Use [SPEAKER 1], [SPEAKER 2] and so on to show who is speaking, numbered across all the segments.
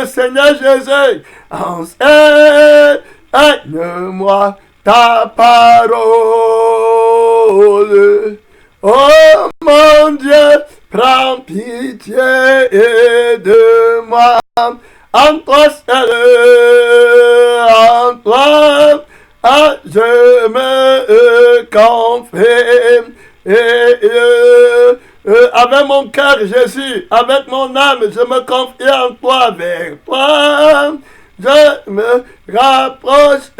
[SPEAKER 1] Seigneur Jésus, enseigne-moi ta parole. Oh mon Dieu, prends pitié de moi. En toi seul, en toi, je me confie. Avec mon cœur, Jésus, avec mon âme, je me confie en toi, vers toi. Je me rapproche.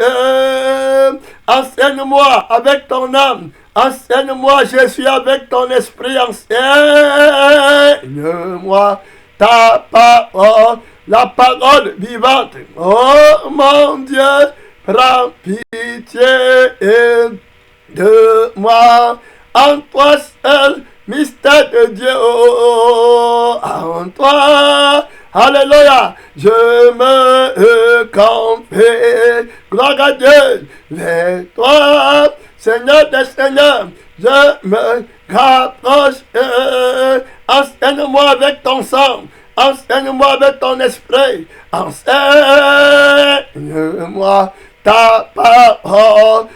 [SPEAKER 1] Enseigne-moi avec ton âme. Enseigne-moi, Jésus, avec ton esprit. Enseigne-moi ta parole, la parole vivante. Oh mon Dieu, prends pitié de moi. En toi seul, mystère de Dieu. En toi, alléluia, je me confie. Gloire à Dieu, vers toi, Seigneur des Seigneurs, je me rapproche. Enseigne-moi avec ton sang. Enseigne-moi avec ton esprit. Enseigne-moi ta parole.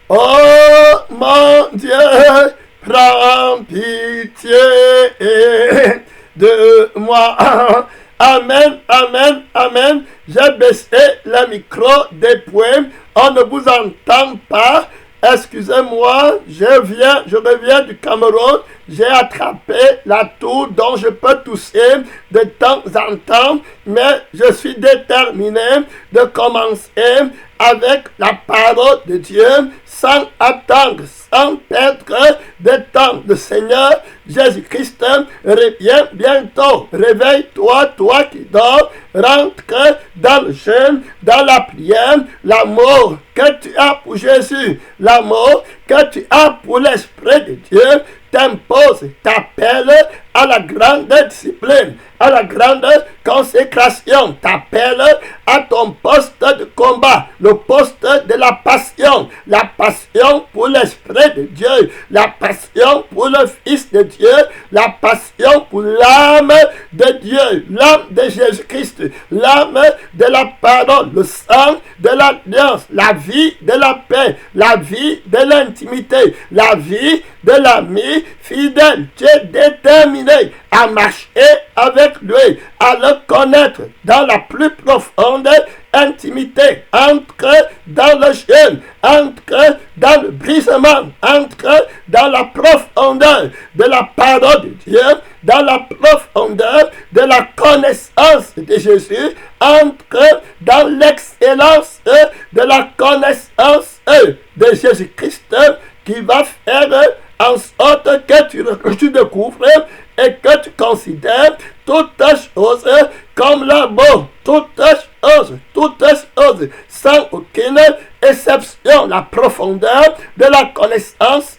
[SPEAKER 1] Oh mon Dieu, prends pitié de moi. Amen, amen, amen. J'ai baissé le micro des poèmes. On ne vous entend pas. Excusez-moi, je reviens du Cameroun. J'ai attrapé la toux dont je peux tousser de temps en temps, mais je suis déterminé de commencer avec la parole de Dieu sans attendre, sans perdre de temps. Le Seigneur Jésus-Christ revient bientôt. Réveille-toi, toi qui dors, rentre dans le jeûne, dans la prière, l'amour que tu as pour Jésus, l'amour que tu as pour l'Esprit de Dieu t'impose, t'appelle à la grande discipline, à la grande consécration, t'appelle à ton poste de combat, le poste de la passion pour l'Esprit de Dieu, la passion pour le Fils de Dieu, la passion pour l'âme de Dieu, l'âme de Jésus-Christ, l'âme de la parole, le sang de l'alliance, la vie de la paix, la vie de l'intimité, la vie de l'ami fidèle. Tu es déterminé à marcher avec lui, à le connaître dans la plus profonde intimité, entre dans le jeûne, entre dans le brisement, entre dans la profondeur de la parole de Dieu, dans la profondeur de la connaissance de Jésus, entre dans l'excellence de la connaissance de Jésus-Christ, qui va faire en sorte que tu découvres et que tu considères toutes choses comme l'amour, toutes choses, sans aucune exception, la profondeur de la connaissance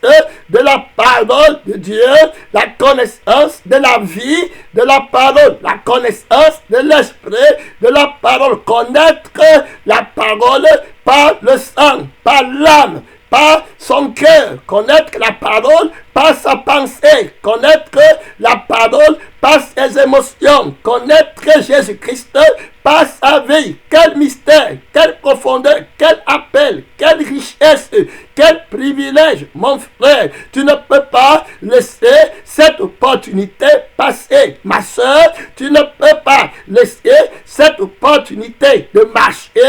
[SPEAKER 1] de la parole de Dieu, la connaissance de la vie de la parole, la connaissance de l'esprit de la parole, connaître la parole par le sang, par l'âme, par son cœur, connaître la parole par sa pensée, connaître la parole par ses émotions, connaître Jésus-Christ par sa vie. Quel mystère, quelle profondeur, quel appel, quelle richesse, quel privilège, mon frère. Tu ne peux pas laisser cette opportunité passer. Ma soeur, tu ne peux pas laisser cette opportunité de marcher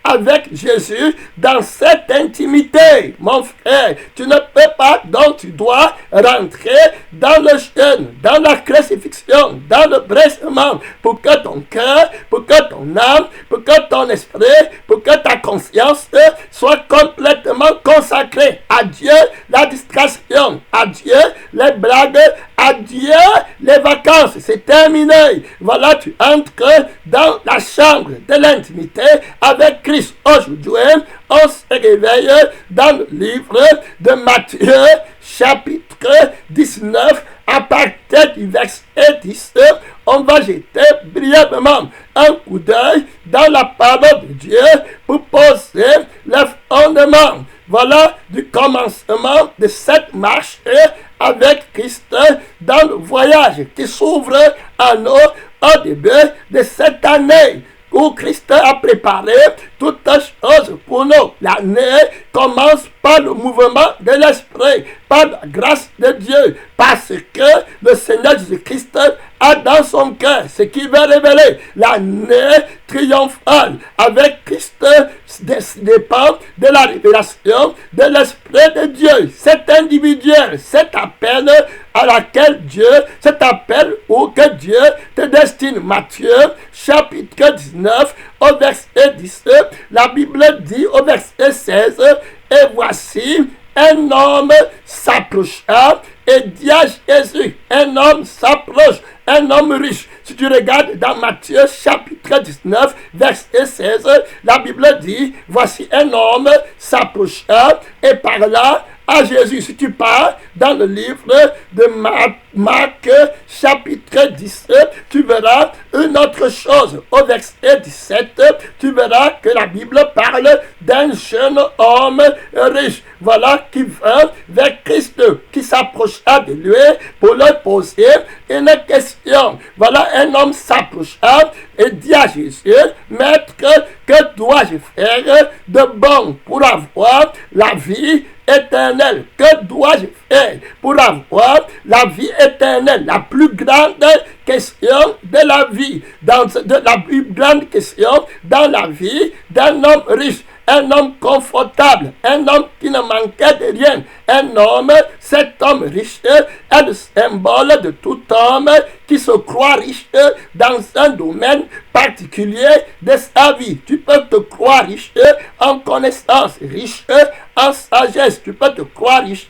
[SPEAKER 1] avec Jésus dans cette intimité, mon frère. Tu ne peux pas, donc tu dois rentrer dans le jeûne, dans la crucifixion, dans le brisement, pour que ton cœur, pour que ton âme, pour que ton esprit, pour que ta conscience soit complètement consacrée à Dieu, la distraction, à Dieu, les blagues, à Dieu, les vacances, c'est terminé. Voilà, tu entres dans la chambre de l'intimité avec Christ. Aujourd'hui, on se réveille dans le livre de Matthieu, chapitre 19, à partir du verset 10, on va jeter brièvement un coup d'œil dans la parole de Dieu pour poser le fondement. Voilà du commencement de cette marche avec Christ dans le voyage qui s'ouvre à nous au début de cette année où Christ a préparé toutes choses pour nous. L'année commence par le mouvement de l'Esprit, par la grâce de Dieu, parce que le Seigneur Jésus-Christ a dans son cœur ce qui veut révéler. L'année triomphale avec Christ dépend de la révélation de l'Esprit de Dieu. C'est individuel, cet appel à laquelle Dieu, cet appel où que Dieu te destine. Matthieu chapitre 19 au verset 17, la Bible dit au verset 16, et voici un homme s'approcha et dit à Jésus, un homme s'approche, un homme riche. Si tu regardes dans Matthieu chapitre 19, verset 16, la Bible dit, voici un homme s'approcha et parla à Jésus. Si tu pars dans le livre de Marc chapitre 17, tu verras une autre chose. Au verset 17, tu verras que la Bible parle d'un jeune homme riche. Voilà qui vint vers Christ, qui s'approcha de lui pour lui poser une question. Voilà, un homme s'approcha et dit à Jésus, Maître, que dois-je faire de bon pour avoir la vie éternelle? Que dois-je faire pour avoir la vie éternelle? La plus grande question de la vie, la plus grande question dans la vie d'un homme riche. Un homme confortable, un homme qui ne manquait de rien, un homme, cet homme riche est le symbole de tout homme qui se croit riche dans un domaine particulier de sa vie. Tu peux te croire riche en connaissance, riche en sagesse, tu peux te croire riche,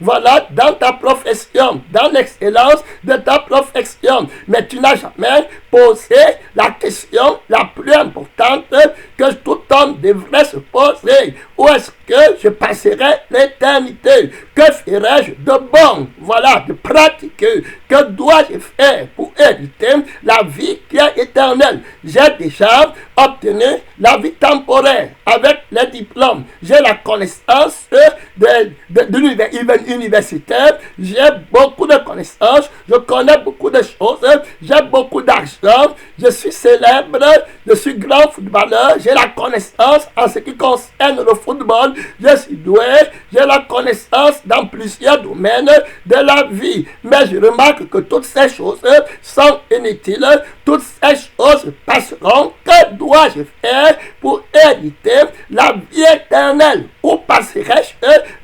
[SPEAKER 1] voilà, dans ta profession, dans l'excellence de ta profession, mais tu n'as jamais posé la question la plus importante que tout homme devrait se poser. Où est-ce que je passerai l'éternité? Que ferai-je de bon? Voilà, de pratique. Que dois-je faire pour hériter la vie qui est éternelle? J'ai déjà obtenu la vie temporaire avec les diplômes. J'ai la connaissance universitaire. J'ai beaucoup de connaissances. Je connais beaucoup de choses. J'ai beaucoup d'argent. Je suis célèbre. Je suis grand footballeur. J'ai la connaissance en ce qui concerne le football. Je suis doué. J'ai la connaissance dans plusieurs domaines de la vie. Mais je remarque que toutes ces choses sont inutiles. Toutes ces choses passeront. Que dois-je faire pour hériter la vie éternelle? Où passerai-je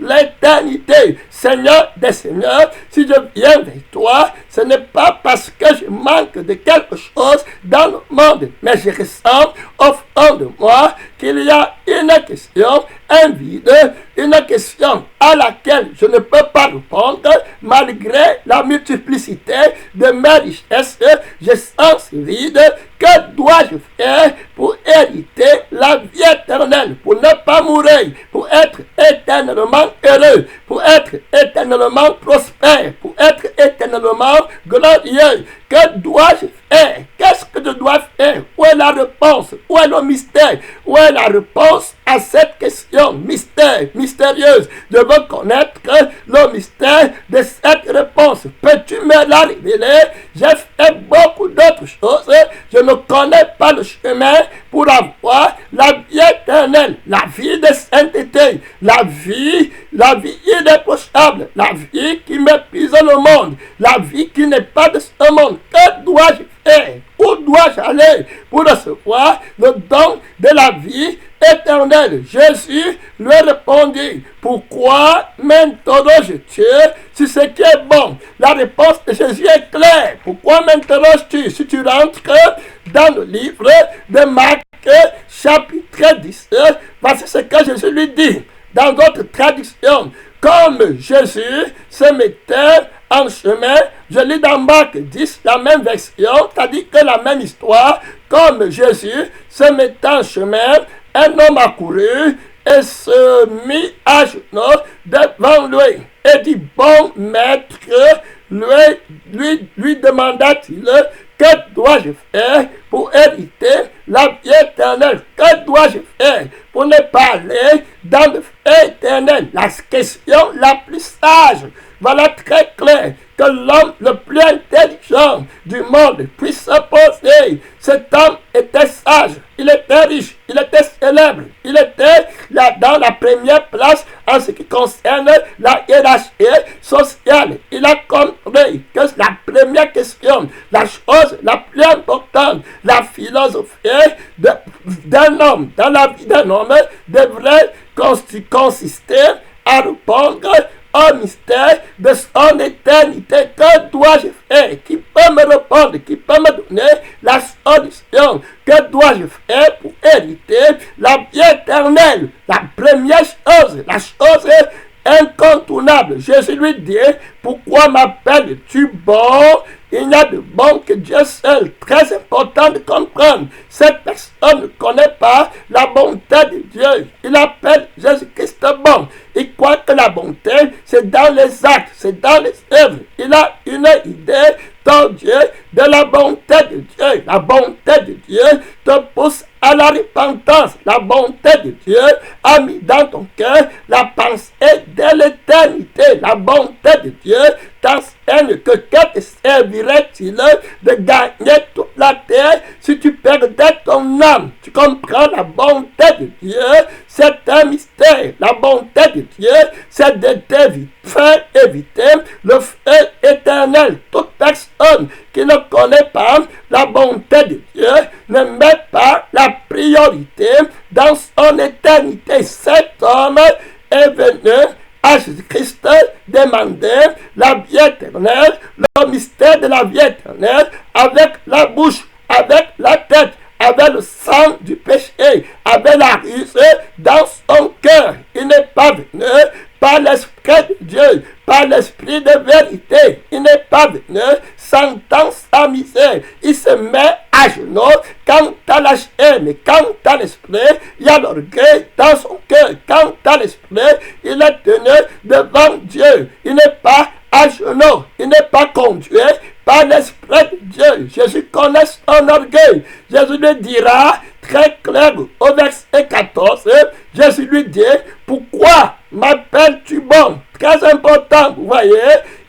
[SPEAKER 1] l'éternité? Seigneur des Seigneurs, si je viens vers toi, ce n'est pas parce que je manque de quelque chose dans le monde, mais je ressens au fond de moi qu'il y a une question, un vide, une question à laquelle je ne peux pas répondre malgré la multiplicité de mes richesses. Je sens ce vide. Que dois-je faire pour hériter la vie éternelle, pour ne pas mourir, pour être éternellement heureux, pour être éternellement prospère, pour être éternellement glorieux? Que dois-je faire? Qu'est-ce que je dois faire? Où est la réponse? Où est le mystère? Où est la réponse à cette question mystérieuse? Je veux connaître le mystère de cette réponse. Peux-tu me la révéler? J'ai fait beaucoup d'autres choses. Je ne connais pas le chemin pour avoir la vie éternelle, la vie de sainteté, la vie irréprochable, la vie qui méprise le monde, la vie qui n'est pas de ce monde. Que dois-je faire? Où dois-je aller pour recevoir le don de la vie éternelle? Jésus lui répondit, pourquoi m'interroges-tu sur ce qui est bon? La réponse de Jésus est claire. Pourquoi m'interroges-tu? Si tu rentres dans le livre de Marc chapitre 17, voici ce que Jésus lui dit. Dans d'autres traductions, comme Jésus se mettait en chemin, je lis dans Marc 10, la même version, c'est-à-dire que la même histoire, comme Jésus se mettait en chemin, un homme accourut et se mit à genoux devant lui et dit, bon maître, lui demanda-t-il, que dois-je faire pour hériter la vie éternelle? Que dois-je faire pour ne pas aller dans le feu éternel? La question la plus sage, voilà très clair, que l'homme le plus intelligent du monde puisse se Cet homme était sage, il était riche, il était célèbre, il était là dans la première place en ce qui concerne la hiérarchie sociale. Il a compris que la première question, la chose la plus importante, la philosophie d'un homme, dans la vie d'un homme, devrait consister à répondre au mystère de son éternité. Que dois-je faire? Qui peut me répondre? Qui peut me donner la solution? Que dois-je faire pour hériter la vie éternelle? La première chose, la chose incontournable. Jésus lui dit, pourquoi m'appelles-tu bon? Il n'y a de bon que Dieu seul. Très important de comprendre. Cette personne ne connaît pas la bonté de Dieu. Il appelle Jésus-Christ bon. Il croit que la bonté, c'est dans les actes, c'est dans les œuvres. Il a une idée Dieu de la bonté de Dieu. La bonté de Dieu te pousse à la repentance. La bonté de Dieu a mis dans ton cœur la pensée de l'éternité. La bonté de Dieu t'enseigne que te servirait-il de gagner toute la terre si tu perdais ton âme? Tu comprends la bonté de Dieu? C'est un mystère. La bonté de Dieu, c'est de faire éviter le feu éternel. Toute personne qui ne connaît pas la bonté de Dieu ne met pas la priorité dans son éternité. Cet homme est venu à Jésus-Christ demander la vie éternelle, le mystère de la vie éternelle, avec la bouche, avec la tête, avec le sang du péché, avec la ruse dans son cœur. Il n'est pas venu par l'Esprit de Dieu, par l'Esprit de vérité. Il n'est pas venu sentant sa misère. Il se met à genoux quant à la chair, mais quant à l'Esprit, il y a l'orgueil dans son cœur. Quant à l'Esprit, il est tenu devant Dieu. Il n'est pas à genoux, il n'est pas conduit par l'Esprit de Dieu. Jésus connaît son orgueil. Jésus lui dira très clair au verset 14, Jésus lui dit, pourquoi m'appelles-tu bon? Très important, vous voyez,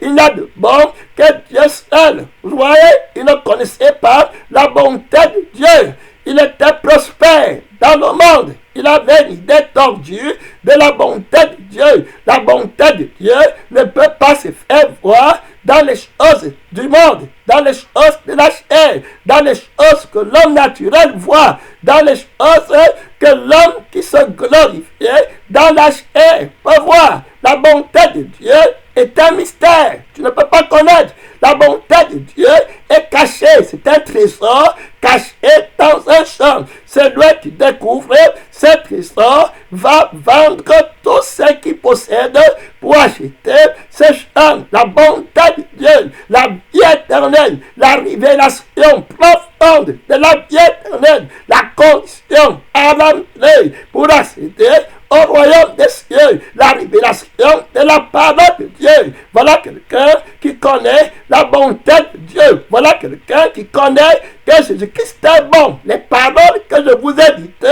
[SPEAKER 1] il n'y a de bon que Dieu seul. Vous voyez, il ne connaissait pas la bonté de Dieu. Il était prospère dans le monde. Il avait une idée tordue de la bonté de Dieu. La bonté de Dieu ne peut pas se faire voir dans les choses du monde, dans les choses de la chair, dans les choses que l'homme naturel voit, dans les choses que l'homme qui se glorifiait dans la chair peut voir. La bonté de Dieu est un mystère. Tu ne peux pas connaître. La bonté de Dieu est cachée. C'est un trésor caché dans un champ. Celui qui découvre ce trésor va vendre tout ce qu'il possède pour acheter ce champ. La bonté de Dieu, la vie éternelle, la révélation profonde de la vie éternelle, la condition à l'entrée pour accéder au royaume des cieux, la révélation de la parole de Dieu. Voilà quelqu'un qui connaît la bonté de Dieu. Voilà quelqu'un qui connaît que Jésus-Christ est bon. Les paroles que je vous ai dites,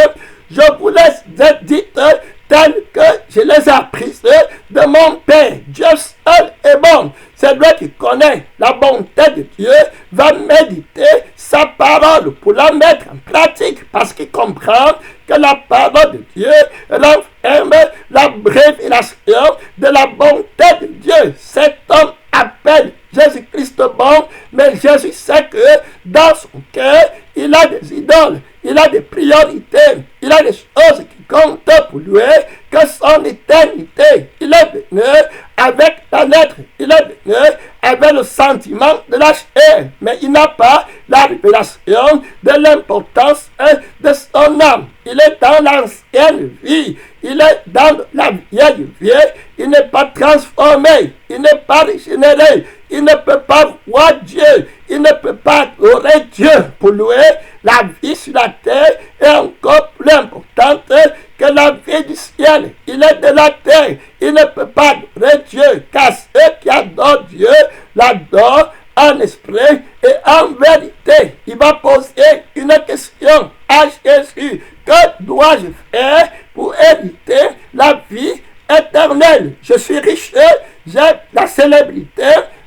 [SPEAKER 1] je vous les ai dites telles que je les ai apprises de mon Père. Dieu seul est bon. C'est lui qui connaît la bonté de Dieu, va méditer sa parole pour la mettre en pratique, parce qu'il comprend que la parole de Dieu renferme la révélation de la bonté de Dieu. Cet homme appelle Jésus-Christ bon, mais Jésus sait que dans son cœur, il a des idoles, il a des priorités, il a des choses qui comptent pour lui, que son éternité. Il est venu avec la lettre, il est venu avec le sentiment de la chair, mais il n'a pas la révélation de l'importance de son âme. Il est dans l'ancienne vie, il est dans la vieille vie, il n'est pas transformé, il n'est pas régénéré, il ne peut pas voir Dieu, il ne peut pas adorer Dieu. Pour lui, la vie sur la terre est encore plus importante que la vie du ciel. Il est de la terre, il ne peut pas adorer Dieu, car ceux qui adorent Dieu l'adorent en esprit et en vérité. Il va poser une question à Jésus. Que dois-je faire pour éviter la vie éternelle? Je suis riche, j'ai la célébrité,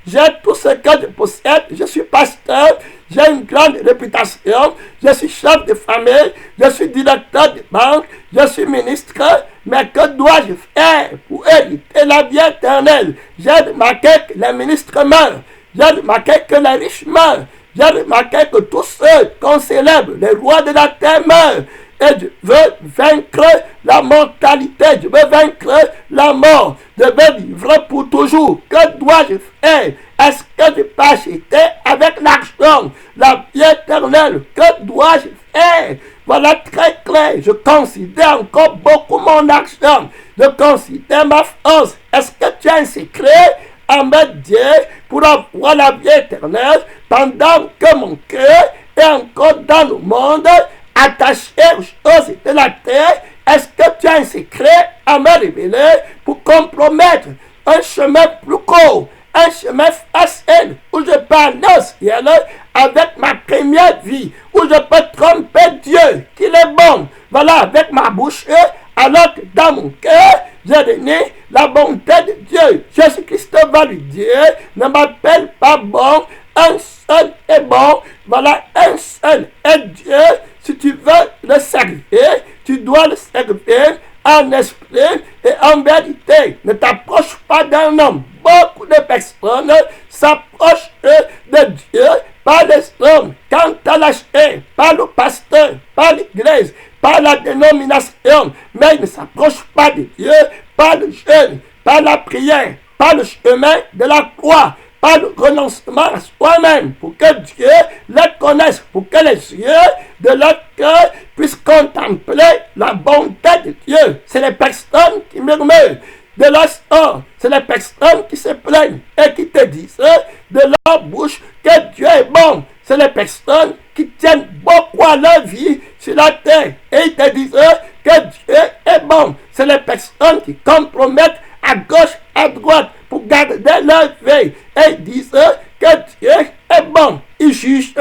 [SPEAKER 1] j'ai tout ce que je possède, je suis pasteur, j'ai j'ai une grande réputation, je suis chef de famille, je suis directeur de banque, je suis ministre, mais que dois-je faire pour hériter la vie éternelle? J'ai remarqué que les ministres meurent, j'ai remarqué que les riches meurent, j'ai remarqué que tous ceux qu'on célèbre, les rois de la terre meurent. Et je veux vaincre la mortalité, je veux vaincre la mort, je veux vivre pour toujours. Que dois-je faire? Est-ce que je peux acheter avec l'argent la vie éternelle? Que dois-je faire? Voilà très clair. Je considère encore beaucoup mon argent. Je considère ma force. Est-ce que tu as un secret à me dire pour avoir la vie éternelle pendant que mon cœur est encore dans le monde attaché aux choses de la terre? Est-ce que tu as un secret à me révéler pour compromettre un chemin plus court, un chemin facile où je peux aller au ciel avec ma première vie, où je peux tromper Dieu, qu'il est bon, voilà, avec ma bouche, alors que dans mon cœur, j'ai donné la bonté de Dieu. Jésus-Christ va lui dire, ne m'appelle pas bon, un seul est bon, voilà, un seul est Dieu. Si tu veux le servir, tu dois le servir en esprit et en vérité. Ne t'approche pas d'un homme. Beaucoup de personnes s'approchent de Dieu par les hommes. Quand tu as lâché par le pasteur, par l'église, par la dénomination, mais ils ne s'approchent pas de Dieu par le jeûne, par la prière, par le chemin de la croix, par le renoncement à soi-même, pour que Dieu les connaisse, pour que les yeux de leur cœur puissent contempler la bonté de Dieu. C'est les personnes qui murmurent de leur sort, c'est les personnes qui se plaignent et qui te disent de leur bouche que Dieu est bon. C'est les personnes qui tiennent beaucoup à leur vie sur la terre et ils te disent que Dieu est bon. C'est les personnes qui compromettent à gauche, à droite pour garder leur vie et ils disent que Dieu est bon. Ils jugent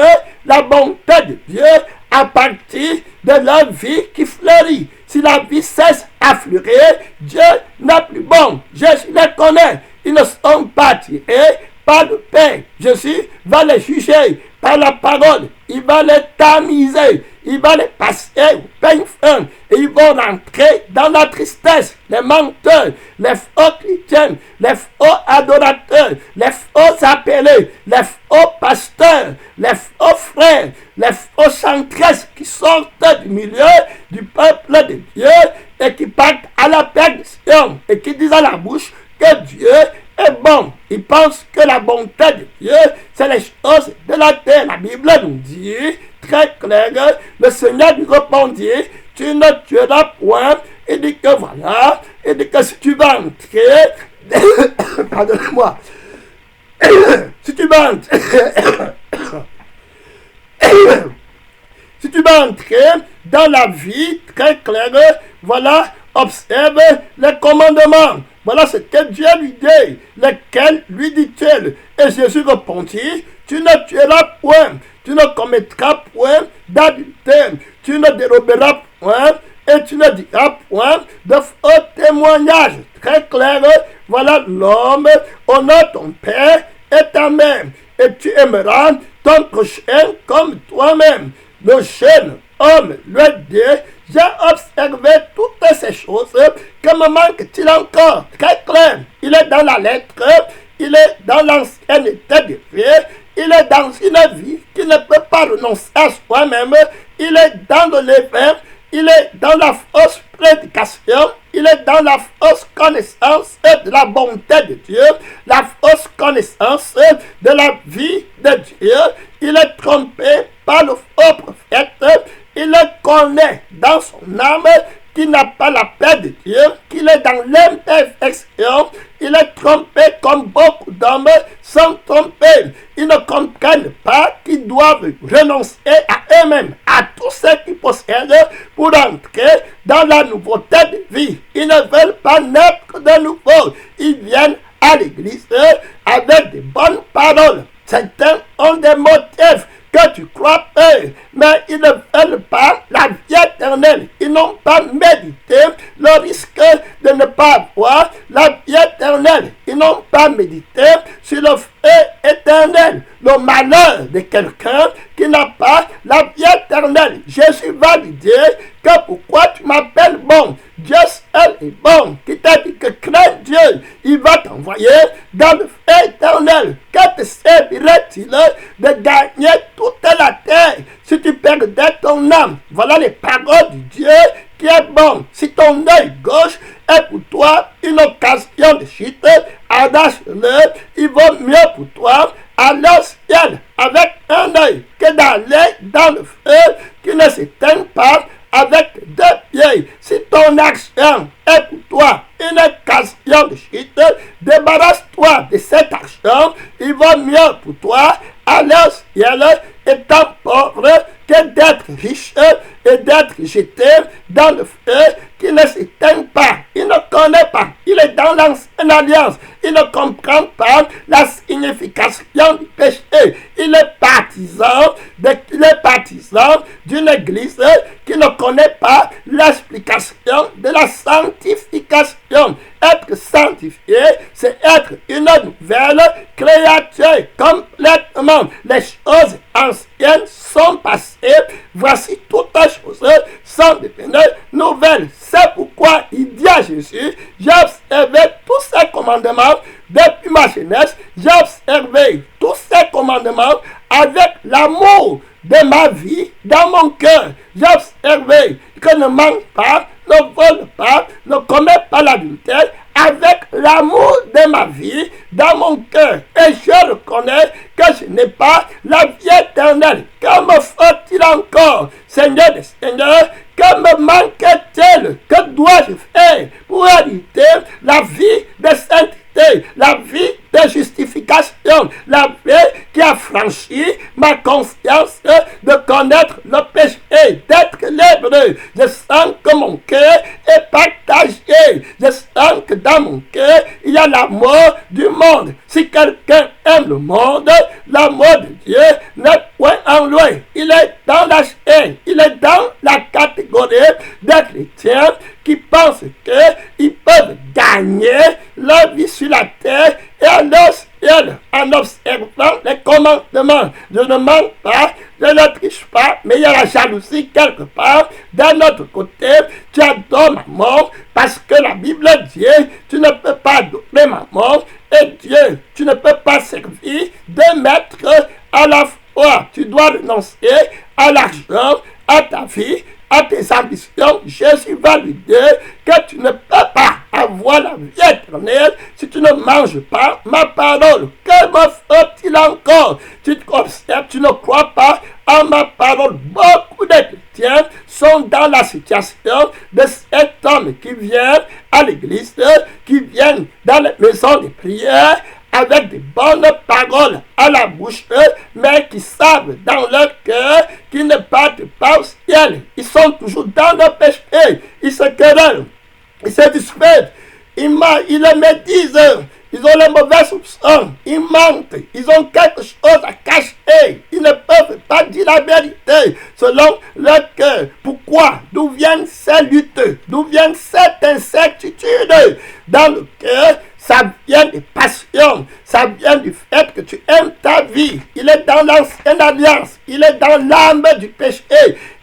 [SPEAKER 1] la bonté de Dieu à partir de leur vie qui fleurit. Si la vie cesse à fleurir, Dieu n'est plus bon. Jésus les connaît. Ils ne sont pas tirés par le Père. Jésus va les juger par la parole. Il va les tamiser. Il va les passer au peigne fin. Et ils vont rentrer dans la tristesse. Les menteurs, les faux chrétiens, les faux adorateurs, les faux appelés, les faux pasteurs, les faux frères, les faux chantresses qui sortent du milieu du peuple de Dieu et qui partent à la perdition et qui disent à la bouche que Dieu est bon. Ils pensent que la bonté de Dieu, c'est les choses de la terre. La Bible nous dit très clair, le Seigneur lui répondit, tu ne tueras point. Il dit que voilà, il dit que si tu vas entrer, pardonnez-moi, si tu vas entrer, si tu vas entrer dans la vie très claire, voilà, observe les commandements. Voilà ce que Dieu lui dit. Lesquels lui dit-il? Et Jésus répondit, tu ne tueras point, tu ne commettras point d'adultère, tu ne déroberas point, et tu ne diras point de faux témoignages. Très clair, voilà l'homme, honore ton père et ta mère, et tu aimeras ton prochain comme toi-même. Le jeune homme lui dit, j'ai observé toutes ces choses, que me manque-t-il encore? Très clair, il est dans la lettre, il est dans l'ancienneté de vie, il est dans une vie qui ne peut pas renoncer à soi-même, il est dans le levain, il est dans la fausse prédication, il est dans la fausse connaissance de la bonté de Dieu, la fausse connaissance de la vie de Dieu, il est trompé par le faux prophète, il le connaît dans son âme qu'il n'a pas la paix de Dieu, qu'il est dans l'imperfection, il est trompé comme beaucoup d'hommes sont trompés. Ils ne comprennent pas qu'ils doivent renoncer à eux-mêmes, à tout ce qu'ils possèdent pour entrer dans la nouveauté de vie. Ils ne veulent pas naître de nouveau. Ils viennent à l'église avec de bonnes paroles. Certains ont des motifs que tu crois eux, mais ils ne veulent pas la vie éternelle. Ils n'ont pas médité le risque de ne pas avoir la vie éternelle. Ils n'ont pas médité sur le feu éternel. Le malheur de quelqu'un qui Éternel, Jésus va lui dire que pourquoi tu m'appelles bon. Dieu seul est bon, qui t'a dit que crains Dieu, il va t'envoyer dans le feu éternel. Que te servirait-il de gagner toute la terre si tu perdais ton âme? Voilà les paroles du Dieu qui est bon. Si ton œil gauche est pour toi une occasion de chute, arrache-le. Il vaut mieux pour toi aller au ciel avec un œil que d'aller dans le feu qui ne s'éteint pas avec deux pieds. Si ton action est pour toi une occasion de chute, débarrasse-toi de cet argent. Il vaut mieux pour toi aller au ciel étant pauvre que d'être riche et d'être jeté dans le feu qui ne s'éteint pas. Il ne connaît pas. Il est dans l'ancienne alliance. Il ne comprend pas la signification du péché. Il est partisan d'une église qui ne connaît pas l'explication de la sanctification. Être sanctifié, c'est être une nouvelle créature complètement. Les choses anciennes sont passées. Voici toutes choses sont devenues nouvelles. C'est pourquoi il dit à Jésus, j'ai observé tous ces commandements depuis ma jeunesse. J'ai observé tous ces commandements avec l'amour de ma vie dans mon cœur. J'ai observé que ne manque pas, ne vole pas, ne commet pas l'adultère, avec l'amour de ma vie dans mon cœur. Et je reconnais que je n'ai pas la vie éternelle. Que me faut-il encore, Seigneur des Seigneurs? Que me manque-t-il? Que dois-je faire pour hériter la vie de sainteté, la vie de justification, la vie qui a franchi ma conscience de connaître le péché, d'être libre? Je sens que mon cœur est partagé. Je sens que dans mon cœur, il y a l'amour du monde. Si quelqu'un aime le monde, l'amour de Dieu n'est point en lui. Il est dans la chair. Il est dans la catégorie des chrétiens qui pensent qu'ils peuvent gagner leur vie sur la terre et aller au ciel en observant les commandements. Je ne manque pas, je ne triche pas, mais il y a la jalousie quelque part. D'un autre côté, tu adores maman parce que la Bible dit tu ne peux pas adorer maman et Dieu. Tu ne peux pas servir deux maîtres à la fois. Tu dois renoncer à l'argent, à ta vie, à tes ambitions. Jésus va lui dire que tu ne peux pas avoir la vie éternelle si tu ne manges pas ma parole. Que me faut-il encore? Tu te observes, tu ne crois pas en ma parole. Beaucoup de chrétiens sont dans la situation de cet homme qui vient à l'église, qui viennent dans les maisons de prière avec des bonnes paroles à la bouche, mais qui savent dans leur cœur qu'ils ne partent pas au ciel. Ils sont toujours dans le péché. Ils se querellent, ils se disputent, ils les médisent, ils ont les mauvais soupçons, ils mentent, ils ont quelque chose à cacher. Ils ne peuvent pas dire la vérité selon leur cœur. Pourquoi? D'où viennent ces luttes? D'où viennent cette incertitude dans le cœur? Ça vient des passions, ça vient du fait que tu aimes ta vie. Il est dans l'ancienne alliance, il est dans l'âme du péché.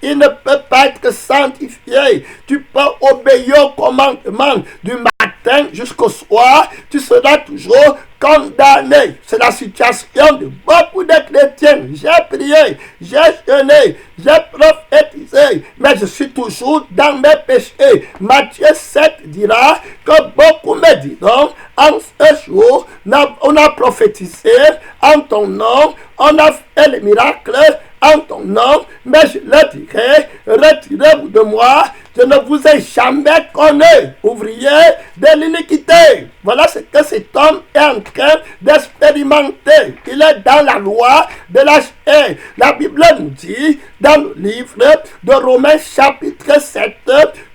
[SPEAKER 1] Il ne peut pas être sanctifié. Tu peux obéir au commandement du matin jusqu'au soir, tu seras toujours condamné. C'est la situation de beaucoup de chrétiens. J'ai prié, j'ai jeûné, j'ai prophétisé, mais je suis toujours dans mes péchés. Matthieu 7 dira que beaucoup me diront, en ce jour, on a prophétisé en ton nom, on a fait les miracles en ton nom, mais je leur dirai, retirez-vous de moi, je ne vous ai jamais connu, ouvrier de l'iniquité. Voilà ce que cet homme est en train d'expérimenter. Il est dans la loi de la chair. La Bible nous dit, dans le livre de Romains chapitre 7,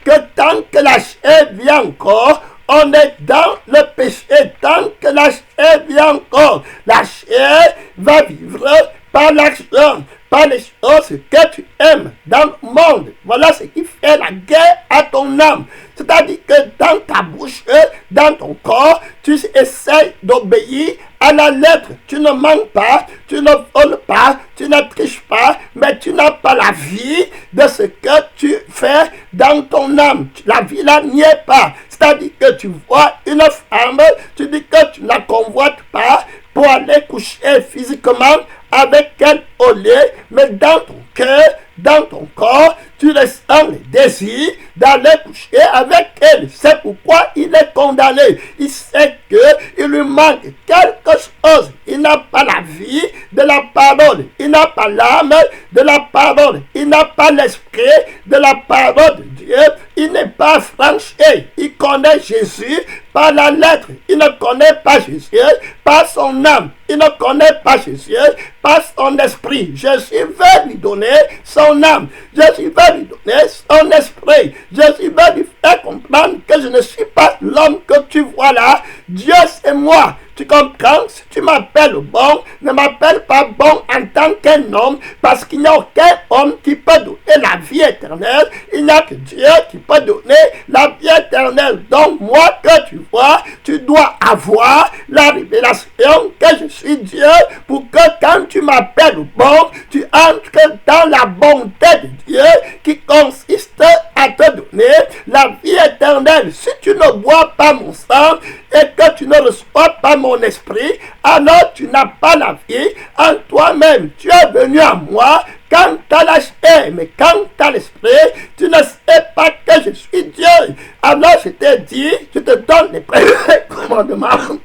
[SPEAKER 1] que tant que la chair vit encore, on est dans le péché. Tant que la chair vit encore, la chair va vivre par l'argent, par les choses que tu aimes dans le monde. Voilà ce qui fait la guerre à ton âme. C'est-à-dire que dans ta bouche, dans ton corps, tu essaies d'obéir à la lettre. Tu ne manques pas, tu ne voles pas, tu ne triches pas, mais tu n'as pas la vie de ce que tu fais dans ton âme. La vie là n'y est pas. C'est-à-dire que tu vois une femme, tu dis que tu ne la convoites pas pour aller coucher physiquement avec elle au lit, mais dans ton cœur, dans ton corps, tu ressens le désir d'aller coucher avec elle. C'est pourquoi il est condamné. Il sait qu'il lui manque quelque chose. Il n'a pas la vie de la parole. Il n'a pas l'âme de la parole. Il n'a pas l'esprit de la parole de Dieu. Il n'est pas franchi. Il connaît Jésus par la lettre. Il ne connaît pas Jésus par son âme. Il ne connaît pas Jésus par son esprit. Jésus veut lui donner son âme. Jésus veut lui donner son esprit. Jésus veut lui faire comprendre que je ne suis pas l'homme que tu vois là. Dieu c'est moi. Tu comprends? Si tu m'appelles bon, ne m'appelle pas bon en tant qu'un homme, parce qu'il n'y a aucun homme qui peut donner la vie éternelle. Il n'y a que Dieu qui peut donner la vie éternelle. Donc moi que tu vois, tu dois avoir la révélation que je suis Dieu, pour que quand tu m'appelles bon, tu entres dans la bonté de Dieu qui consiste à te donner la vie éternelle. Si tu ne bois pas mon sang et que tu ne reçois pas mon esprit, alors tu n'as pas la vie en toi-même. Tu es venu à moi quand tu as la chair, mais quand tu as l'esprit, tu ne sais pas que je suis Dieu. Alors je t'ai dit, je te donne les premiers commandements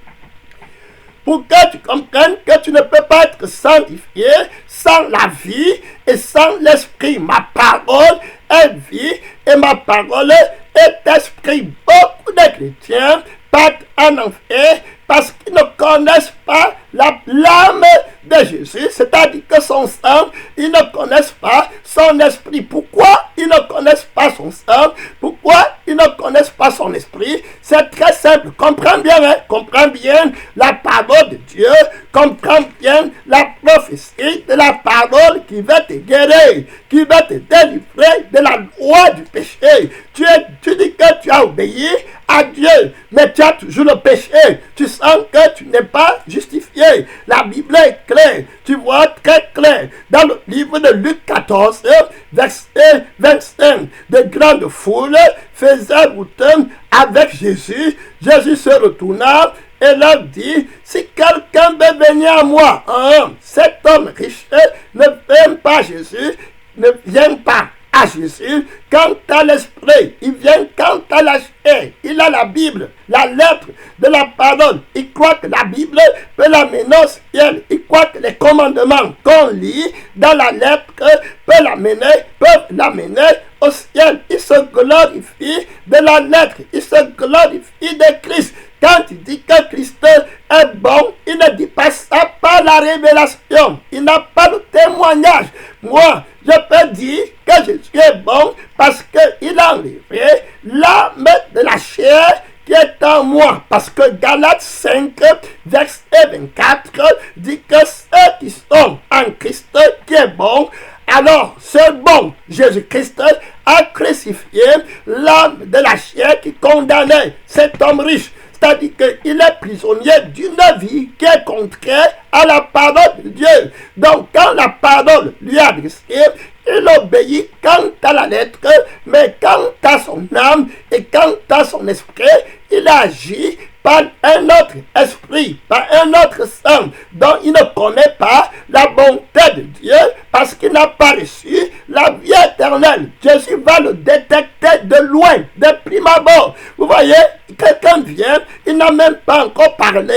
[SPEAKER 1] pour que tu comprennes que tu ne peux pas être sanctifié sans la vie et sans l'esprit. Ma parole est vie et ma parole est esprit. Beaucoup de chrétiens partent en enfer parce qu'ils ne connaissent pas l'âme de Jésus, c'est-à-dire que son sang, ils ne connaissent pas son esprit. Pourquoi ils ne connaissent pas son sang? Pourquoi ils ne connaissent pas son esprit? C'est très simple. Comprends bien, hein? Comprends bien la parole de Dieu, comprends bien la prophétie de la parole qui va te guérir, qui va te délivrer de la loi du péché. Tu dis que tu as obéi à Dieu, mais tu as toujours le péché. Tu sens que tu n'es pas justifié. La Bible est claire. Tu vois très clair. Dans le livre de Luc 14, verset 25, de grandes foules faisaient route avec Jésus. Jésus se retourna et leur dit, si quelqu'un veut venir à moi, cet homme riche ne vient pas à Jésus, ne vient pas à Jésus quant à l'esprit. Il vient quant à la chair. Il a la Bible, la lettre de la parole. Il croit que la Bible peut l'amener au ciel. Il croit que les commandements qu'on lit dans la lettre peuvent l'amener au ciel. Il se glorifie de la lettre. Il se glorifie de Christ. Quand il dit que Christ est bon, il ne dit pas ça par la révélation. Il n'a pas de témoignage. Moi, je peux dire que Jésus est bon parce qu'il a enlevé l'âme de la chair qui est en moi. Parce que Galates 5, verset 24, dit que ceux qui sont en Christ qui est bon, alors ce bon Jésus-Christ a crucifié l'âme de la chair qui condamnait cet homme riche. C'est-à-dire qu'il est prisonnier d'une vie qui est contraire à la parole de Dieu. Donc, quand la parole lui est adressée, il obéit quant à la lettre, mais quant à son âme et quant à son esprit, il agit par un autre esprit, par un autre sang, dont il ne connaît pas la bonté de Dieu, parce qu'il n'a pas reçu la vie éternelle. Jésus va le détecter de loin, de prime abord. Vous voyez, quelqu'un vient, il n'a même pas encore parlé,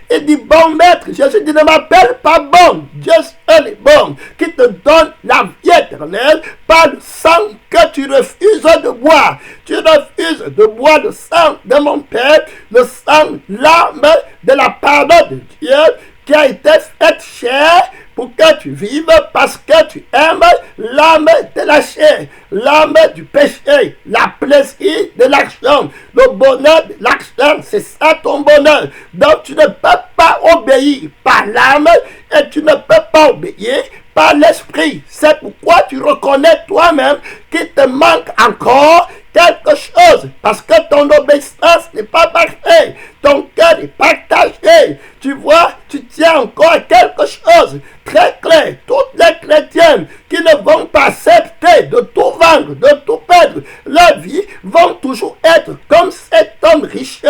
[SPEAKER 1] il dit, bon maître, Jésus dit, ne m'appelle pas bon, Dieu seul est bon, qui te donne la vie éternelle par le sang que tu refuses de boire. Tu refuses de boire le sang de mon Père, le sang, l'âme de la parole de Dieu qui a été faite chair pour que tu vives, parce que tu aimes l'âme de la chair, l'âme du péché, la plaisir de l'action, le bonheur de l'action, c'est ça ton bonheur. Donc tu ne peux pas obéir par l'âme et tu ne peux pas obéir par l'esprit. C'est pourquoi tu reconnais toi-même qu'il te manque encore quelque chose, parce que ton obéissance n'est pas parfaite, ton cœur est partagé, tu vois, tu tiens encore à quelque chose très clair. Toutes les chrétiennes qui ne vont pas accepter de tout vendre, de tout perdre, leur vie vont toujours être comme cet homme riche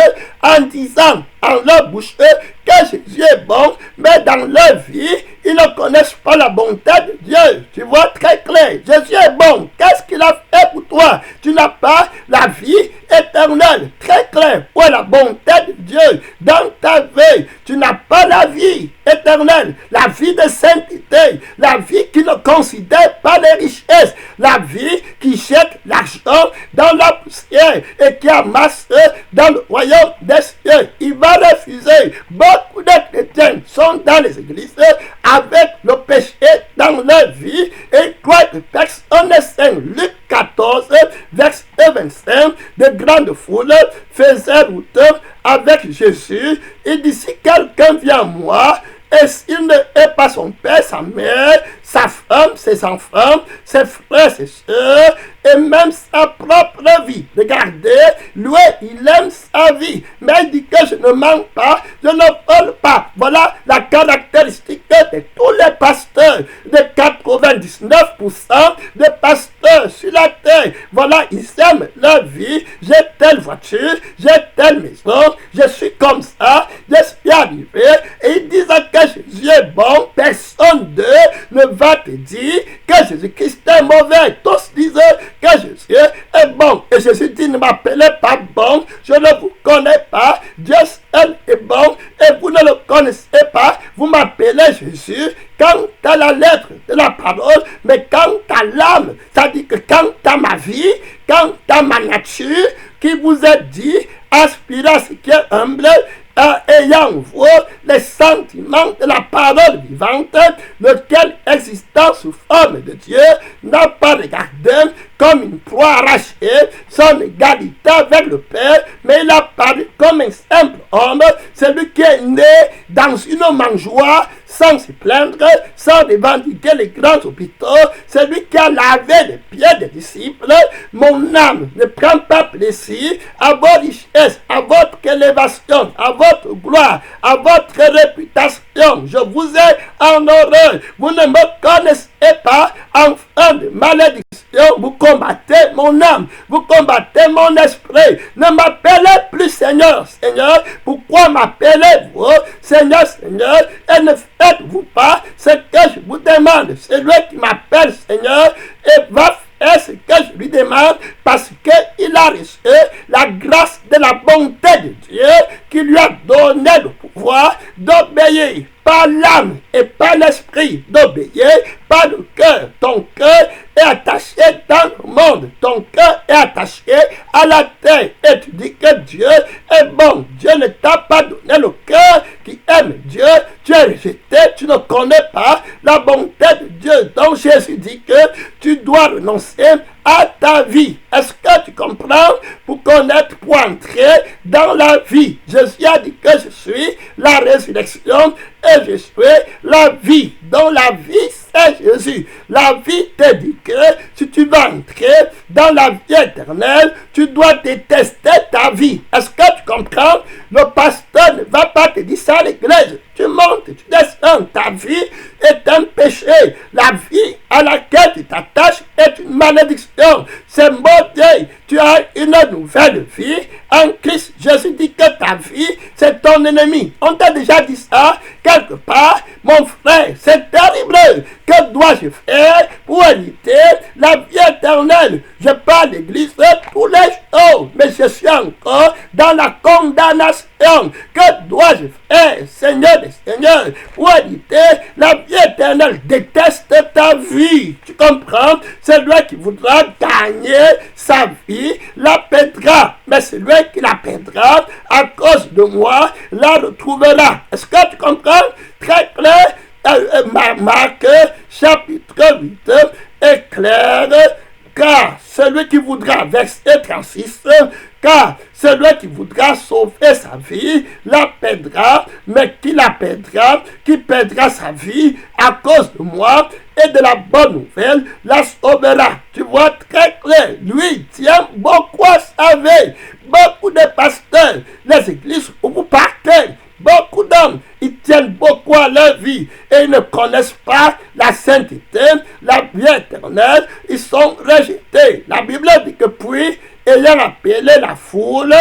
[SPEAKER 1] en disant en leur bouche que Jésus est bon, mais dans leur vie, ils ne connaissent pas la bonté de Dieu. Tu vois très clair, Jésus est bon. Qu'est-ce qu'il a fait pour toi? Tu n'as pas la vie éternelle. Très clair, où est la bonté de Dieu dans ta vie? Tu n'as pas la vie éternelle, la vie de sainteté, la vie qui ne considère pas les richesses, la vie qui jette l'argent dans la poussière et qui amasse dans le royaume des cieux. Il va refuser. Beaucoup de chrétiens sont dans les églises avec le péché dans leur vie et croient que personne n'est saint. Luc 14, verset 25, de grandes foules faisaient route avec Jésus. Il dit, si quelqu'un vient à moi, et s'il ne hait pas son père, sa mère, sa femme, ses enfants, ses frères, ses soeurs, et même sa propre vie. Regardez, lui, il aime sa vie, mais il dit que je ne manque pas, je ne vole pas. Voilà la caractéristique de tous les pasteurs, de 99% des pasteurs sur la terre. Voilà, ils aiment leur vie, j'ai telle voiture, j'ai telle maison, je suis comme ça, je suis arrivé, et ils disent que Jésus est bon, personne d'eux ne va te dire que Jésus-Christ est mauvais. Tous disent que Jésus est bon. Et Jésus dit, ne m'appelez pas bon, je ne vous connais pas. Dieu seul est bon et vous ne le connaissez pas. Vous m'appelez Jésus quant à la lettre de la parole, mais quant à l'âme, c'est-à-dire que quant à ma vie, quant à ma nature, qui vous est dit, aspirez à ce qui est humble, ayant vous les sentiments de la parole vivante, lequel existant sous forme de Dieu n'a pas regardé comme une proie arrachée son égalité avec le Père, mais il a paru comme un simple homme, celui qui est né dans une mangeoire sans se plaindre, sans revendiquer les grands hôpitaux, celui qui a lavé les pieds des disciples. Mon âme ne prend pas plaisir à vos richesses, à votre élévation, à votre gloire, à votre réputation. Je vous ai en horreur. Vous ne me connaissez pas, enfant de malédiction. Vous combattez mon âme, vous combattez mon esprit. Ne m'appelez plus Seigneur, Seigneur. Pourquoi m'appelez-vous Seigneur, Seigneur, et ne faites-vous pas ce que je vous demande? Celui qui m'appelle Seigneur et va faire ce que je lui demande, parce qu'il a reçu la grâce de la bonté de Dieu qui lui a donné le pouvoir d'obéir par l'âme et par l'esprit, d'obéir par le cœur. Ton cœur est attaché dans le monde, ton cœur est attaché à la terre, et tu dis que Dieu est bon. Dieu ne t'a pas donné le cœur qui aime Dieu, tu es rejeté, tu ne connais pas la bonté de Dieu. Donc Jésus dit que tu dois renoncer à ta vie. Est-ce que tu comprends? Pour connaître, pour entrer dans la vie. Jésus a dit que je suis la résurrection et je suis la vie. Donc la vie, c'est Jésus. La vie te dit que si tu veux entrer dans la vie éternelle, tu dois détester ta vie. Est-ce que tu comprends? Le pasteur ne va pas te dire ça à l'église. Tu montes, tu descends. Ta vie est un péché. La vie à laquelle tu t'attaches est une malédiction. C'est maudit. Tu as une nouvelle vie en Christ. Jésus dit que ta vie, c'est ton ennemi. On t'a déjà dit ça quelque part. Mon frère, c'est terrible. Que dois-je faire pour éviter la vie éternelle? Je pars à l'église tous les jours, mais je suis encore dans la condamnation. Que dois-je faire, Seigneur des Seigneurs, pour éviter la vie éternelle? Déteste ta vie. Tu comprends? Celui qui voudra gagner sa vie la perdra. Mais celui qui la perdra à cause de moi la retrouvera. Est-ce que tu comprends? Très clair. Marc chapitre 8 est clair, car celui qui voudra, verset 36, car celui qui voudra sauver sa vie la perdra, mais qui la perdra, qui perdra sa vie à cause de moi et de la bonne nouvelle, la sauvera. Tu vois très clair, lui tient beaucoup connaissent pas la sainteté, la vie éternelle, ils sont rejetés. La Bible dit que puis, ayant appelé la foule,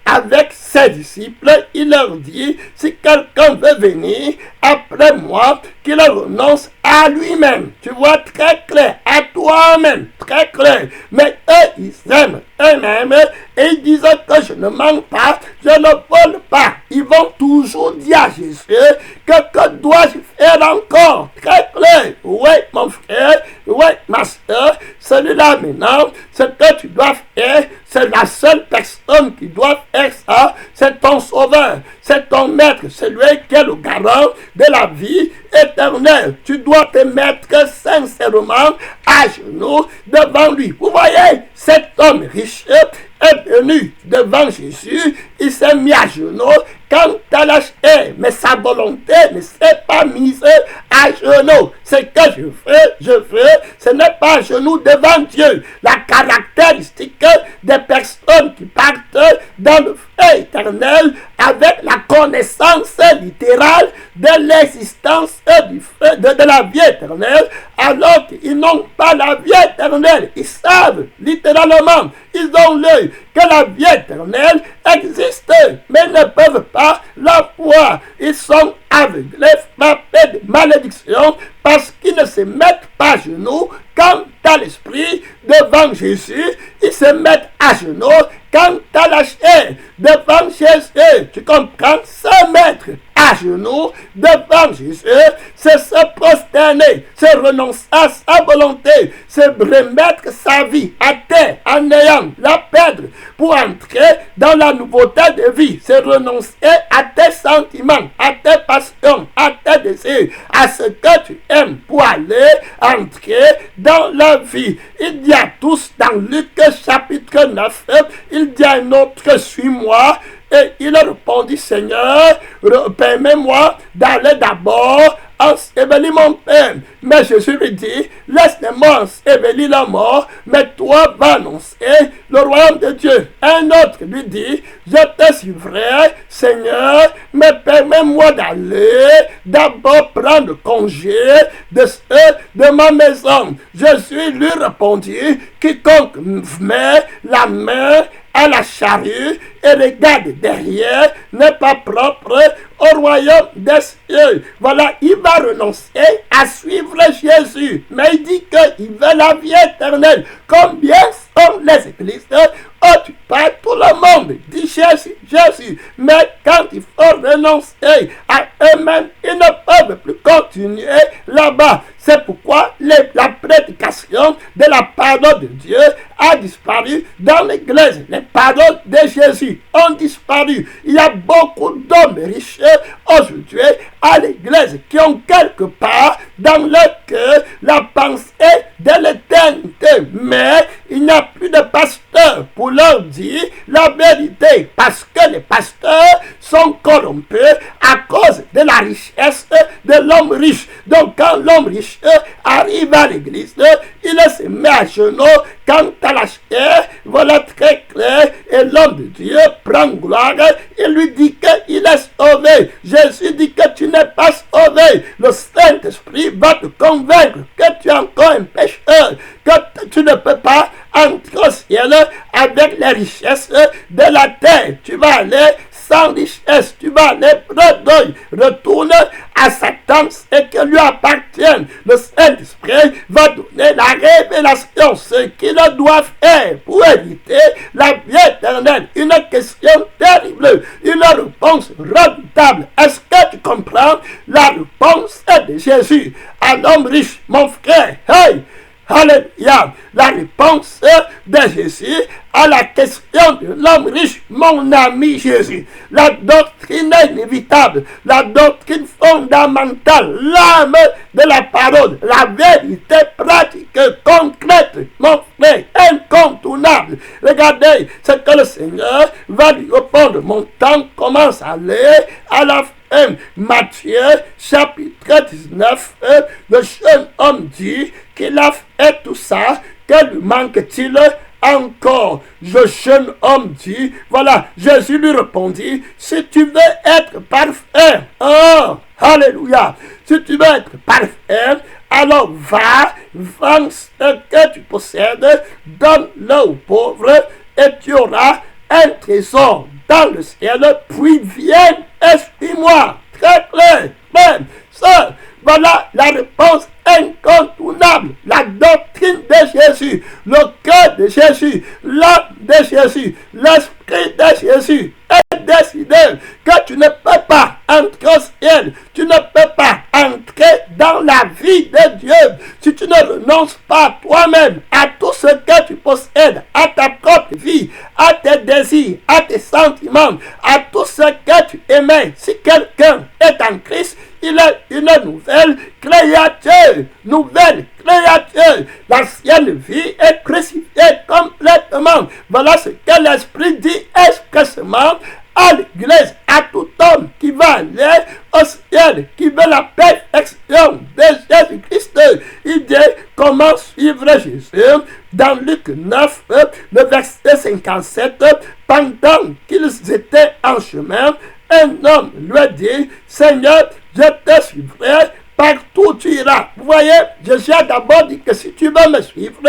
[SPEAKER 1] avec ses disciples, il leur dit, si quelqu'un veut venir après moi, qu'il renonce à lui-même. Tu vois très clair, à toi-même, très clair. Mais eux, ils aiment eux-mêmes et ils disent que je ne manque pas, je ne vole pas. Ils vont toujours dire à Jésus que dois-je faire encore? Très clair. Oui, mon frère, oui, ma soeur, celui-là maintenant, ce que tu dois faire, c'est la seule personne qui doit faire ça, c'est ton sauveur, c'est ton maître, c'est lui qui est le garant de la vie éternelle. Tu dois te mettre sincèrement à genoux devant lui. Vous voyez, cet homme riche est venu devant Jésus, il s'est mis à genoux quand à l'acheter, mais sa volonté ne s'est pas mise à genoux. Ce que je fais, ce n'est pas à genoux devant Dieu. La caractéristique des personnes qui partent dans le feu éternel avec la connaissance littérale de l'existence du feu, de la vie éternelle, alors qu'ils n'ont pas la vie éternelle. Ils savent littéralement, ils ont lu que la vie éternelle existe, mais ils ne peuvent pas la voir. Ils sont aveuglés, frappés de malédiction, parce qu'ils ne se mettent pas à genoux quant à l'esprit devant Jésus. Ils se mettent à genoux quant à la chair devant Jésus. Tu comprends? Se mettre à genoux devant Jésus, c'est se prosterner, c'est renoncer à sa volonté, c'est remettre sa vie à terre en ayant la perdre pour entrer dans la nouveauté de vie. C'est renoncer à tes sentiments, à tes passions, à tes désirs, à ce que tu aimes pour aller entrer dans la vie. Il dit à tous dans Luc chapitre 9, il dit à un autre, suis-moi. Et il répondit, Seigneur, permets-moi d'aller d'abord ensevelir mon père. Mais Jésus lui dit, laisse-moi ensevelir la mort, mais toi va annoncer le royaume de Dieu. Un autre lui dit, je te suivrai, Seigneur, mais permets-moi d'aller d'abord prendre congé de ma maison. Jésus lui répondit, quiconque met la main à la charrue et regarde derrière n'est pas propre au royaume des cieux. Voilà, il va renoncer à suivre Jésus, mais il dit qu'il veut la vie éternelle. Combien sont les églises occupées? Tout le monde dit Jésus, Jésus, mais quand il faut renoncer à eux-mêmes, ils ne peuvent plus continuer là-bas. C'est pourquoi la prédication de la parole de Dieu a disparu dans l'église. Les paroles de Jésus ont disparu. Il y a beaucoup d'hommes riches aujourd'hui à l'église qui ont quelque part dans leur cœur la pensée de l'éternité. Mais il n'y a plus de pasteur pour leur dire la vérité, parce que les pasteurs sont corrompus à cause de la richesse de l'homme riche. Donc quand l'homme riche arrive à l'église, il se met à genoux quant à la chair, voilà très clair, et l'homme de Dieu prend gloire, et lui dit qu'il est sauvé. Jésus dit que tu n'es pas sauvé. Le Saint-Esprit va te convaincre que tu es encore un pécheur, que tu ne peux pas entrer au ciel avec les richesses de la terre. Tu vas aller sans richesse, tu vas aller près d'œil. Retourne à Satan et que lui appartienne. Le Saint-Esprit va donner la révélation, ce qu'il doit faire pour éviter la vie éternelle. Une question terrible, une réponse redoutable. Est-ce que tu comprends la réponse de Jésus à l'homme riche, mon frère? Hey! Alléluia! La réponse de Jésus à la question de l'homme riche, mon ami Jésus. La doctrine inévitable, la doctrine fondamentale, l'âme de la parole, la vérité pratique, concrète, mon frère, incontournable. Regardez ce que le Seigneur va lui répondre. Mon temps commence à aller à la fin. Matthieu chapitre 19, le jeune homme dit qu'il a fait tout ça, que lui manque-t-il encore? Le jeune homme dit, voilà, Jésus lui répondit, si tu veux être parfait, oh, alléluia, Si tu veux être parfait, alors vends ce que tu possèdes, donne-le aux pauvres, et tu auras un trésor dans le ciel, puis viens et suis-moi. Très clair, même ça. Voilà la réponse incontournable, la doctrine de Jésus, le cœur de Jésus, l'âme de Jésus, l'esprit de Jésus est décidé que tu ne peux pas entrer au ciel, tu ne peux pas entrer dans la vie de Dieu si tu ne renonces pas toi-même à tout ce que tu possèdes, à ta propre vie, à tes désirs, à tes sentiments, à tout ce que tu aimais. Si quelqu'un est en Christ, il est une nouvelle créature, L'ancienne vie est crucifiée complètement. Voilà ce que l'Esprit dit expressément à l'Église, à tout homme qui va aller au ciel, qui veut la perfection de Jésus-Christ. Il dit comment suivre Jésus dans Luc 9, le verset 57. Pendant qu'ils étaient en chemin, un homme lui a dit, Seigneur, je te suivrai partout où tu iras. Vous voyez, Jésus a d'abord dit que si tu veux me suivre,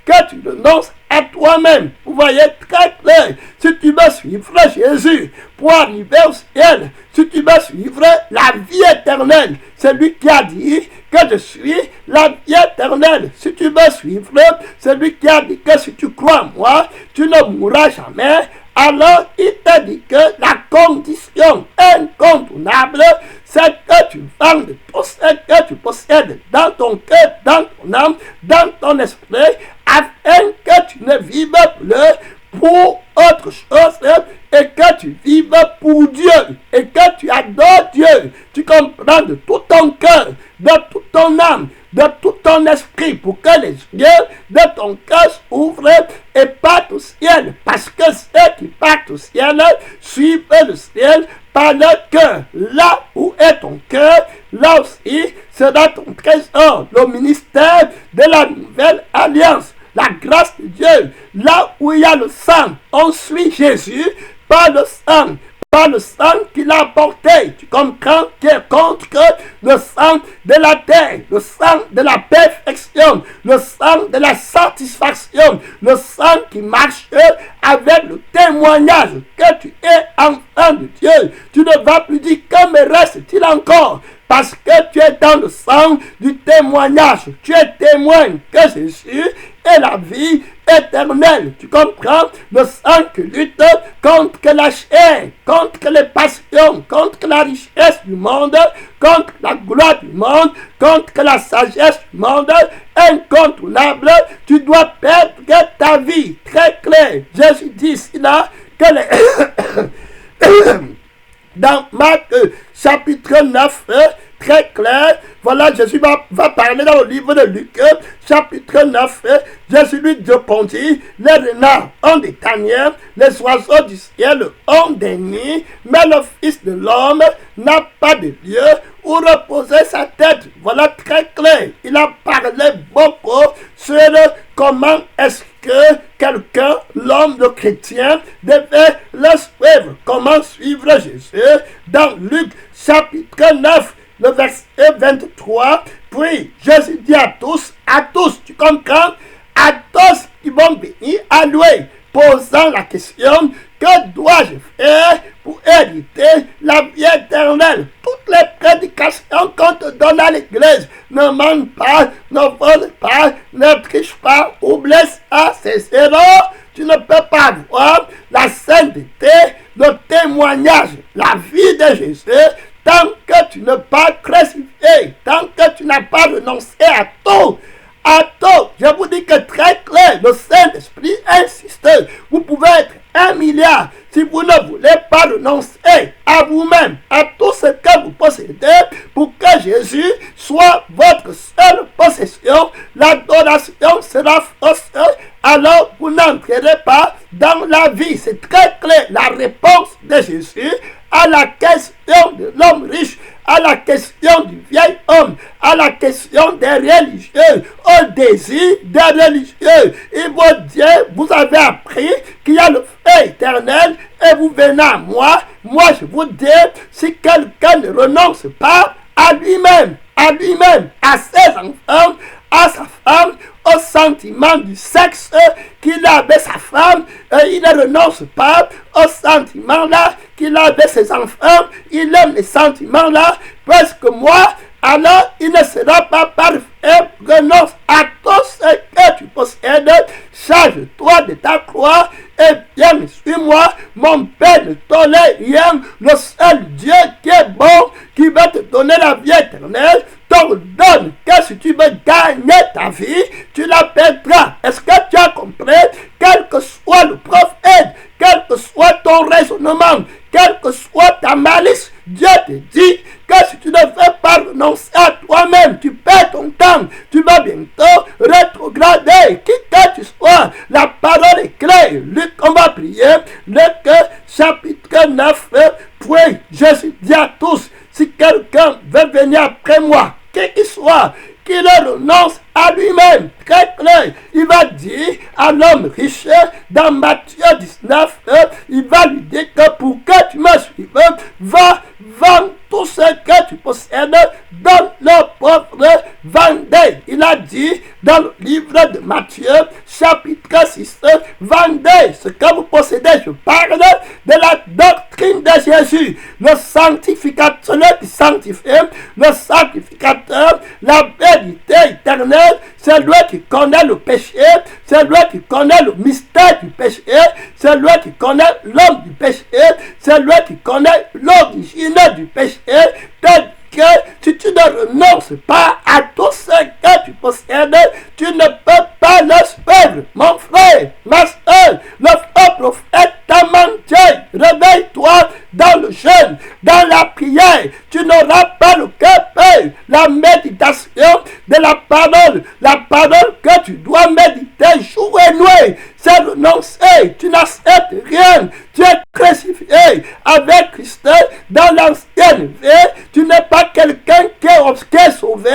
[SPEAKER 1] que tu renonces à toi-même. Vous voyez très clair. Si tu veux suivre Jésus pour arriver au ciel, si tu veux suivre la vie éternelle, c'est lui qui a dit que je suis la vie éternelle. Si tu veux suivre, c'est lui qui a dit que si tu crois en moi, tu ne mourras jamais. Alors, il te dit que la condition incontournable, c'est que tu vendes tout ce que tu possèdes dans ton cœur, dans ton âme, dans ton esprit, afin que tu ne vives plus pour autre chose et que tu vives pour Dieu et que tu adores Dieu. Tu comprends de tout ton cœur, de toute ton âme, de tout ton esprit, pour que les yeux de ton cœur s'ouvrent et partent au ciel. Parce que ceux qui partent au ciel suivent le ciel par leur cœur. Là où est ton cœur, là aussi sera ton trésor. Le ministère de la nouvelle alliance, la grâce de Dieu, là où il y a le sang, on suit Jésus par le sang. Par le sang qu'il a apporté. Tu comprends, qui est contre le sang de la terre, le sang de la perfection, le sang de la satisfaction, le sang qui marche avec le témoignage que tu es enfant de Dieu. Tu ne vas plus dire que me reste-t-il encore, parce que tu es dans le sang du témoignage. Tu es témoin que Jésus est la vie éternelle. Tu comprends? Le sang qui lutte contre la chair, contre les passions, contre la richesse du monde, contre la gloire du monde, contre la sagesse du monde, incontournable. Tu dois perdre ta vie. Très clair. Jésus dit ici là que dans Marc chapitre 9, très clair, voilà, Jésus va parler dans le livre de Luc, chapitre 9, Jésus lui répondit, les renards ont des tanières, les oiseaux du ciel ont des nids, mais le Fils de l'homme n'a pas de lieu où reposer sa tête. Voilà très clair. Il a parlé beaucoup sur comment est-ce que quelqu'un, l'homme, le chrétien, devait le suivre. Comment suivre Jésus dans Luc chapitre 9, le verset 23. Puis Jésus dit à tous, tu comprends, à tous qui vont venir à lui, posant la question, que dois-je faire pour hériter la vie éternelle? Toutes les prédications qu'on te donne à l'église, ne mente pas, ne vole pas, ne triche pas, oublie ça, c'est zéro. Tu ne peux pas voir la sainteté, le témoignage, la vie de Jésus, tant que tu n'es pas crucifié, tant que tu n'as pas renoncé à tout. Je vous dis que très clair, le Saint-Esprit insiste. Vous pouvez être 1 milliard si vous ne voulez pas renoncer à vous-même, à tout ce que vous possédez, pour que Jésus soit votre seule possession. L'adoration sera fausse, alors vous n'entrerez pas dans la vie. C'est très clair, la réponse de Jésus à la question de l'homme riche, à la question du vieil homme, à la question des religieux, au désir des religieux. Il vous dit, vous avez appris qu'il y a le feu éternel et vous venez à moi. Moi, je vous dis, si quelqu'un ne renonce pas à lui-même, à lui-même, à ses enfants, à sa femme, au sentiment du sexe qu'il a avec sa femme, il ne renonce pas au sentiment là qu'il a avec ses enfants, il aime les sentiments là, parce que moi, alors il ne sera pas parfait. Renonce à tout ce que tu possèdes, charge-toi de ta croix et viens, suis-moi. Mon Père ne tolère rien, le seul Dieu qui est bon, qui va te donner la vie éternelle, t'ordonne que si tu veux gagner ta vie, tu la perdras. Est-ce que tu as compris? Quel que soit le prophète, quel que soit ton raisonnement, quelle que soit ta malice, Dieu te dit que si tu ne fais pas renoncer à toi-même, tu perds ton temps, tu vas bientôt rétrograder. Qui que tu sois, la parole est claire. Luc, on va prier. Luc chapitre 9, puis Jésus dit à tous, si quelqu'un veut venir après moi, qui qu'il soit, qu'il renonce à lui-même. Très clair. Il va dire à l'homme riche dans Matthieu 19, il va lui dire que pour que tu me suives, va vendre tout ce que tu possèdes, donne le pauvre, vendez. Il a dit dans le livre de Matthieu, chapitre 6, vendez ce que vous possédez. Je parle de la doctrine de Jésus, le sanctificateur, celui qui sanctifie, le sanctificateur, la vérité éternelle, c'est lui qui connaît le péché, c'est lui qui connaît le mystère du péché, c'est lui qui connaît l'homme du péché, c'est lui qui connaît l'origine du péché, tel que si tu ne renonces pas à tout ce que tu possèdes, tu ne peux pas le suivre. Mon frère, ma soeur, le faux prophète t'a menti. Réveille-toi dans le jeûne, dans la prière. Tu n'auras pas le cœur pur. La méditation de la parole que tu dois méditer jour et nuit, c'est renoncer. Tu n'acceptes rien. Tu es crucifié avec Christ dans l'ancienne vie. Tu n'es pas quelqu'un qui est sauvé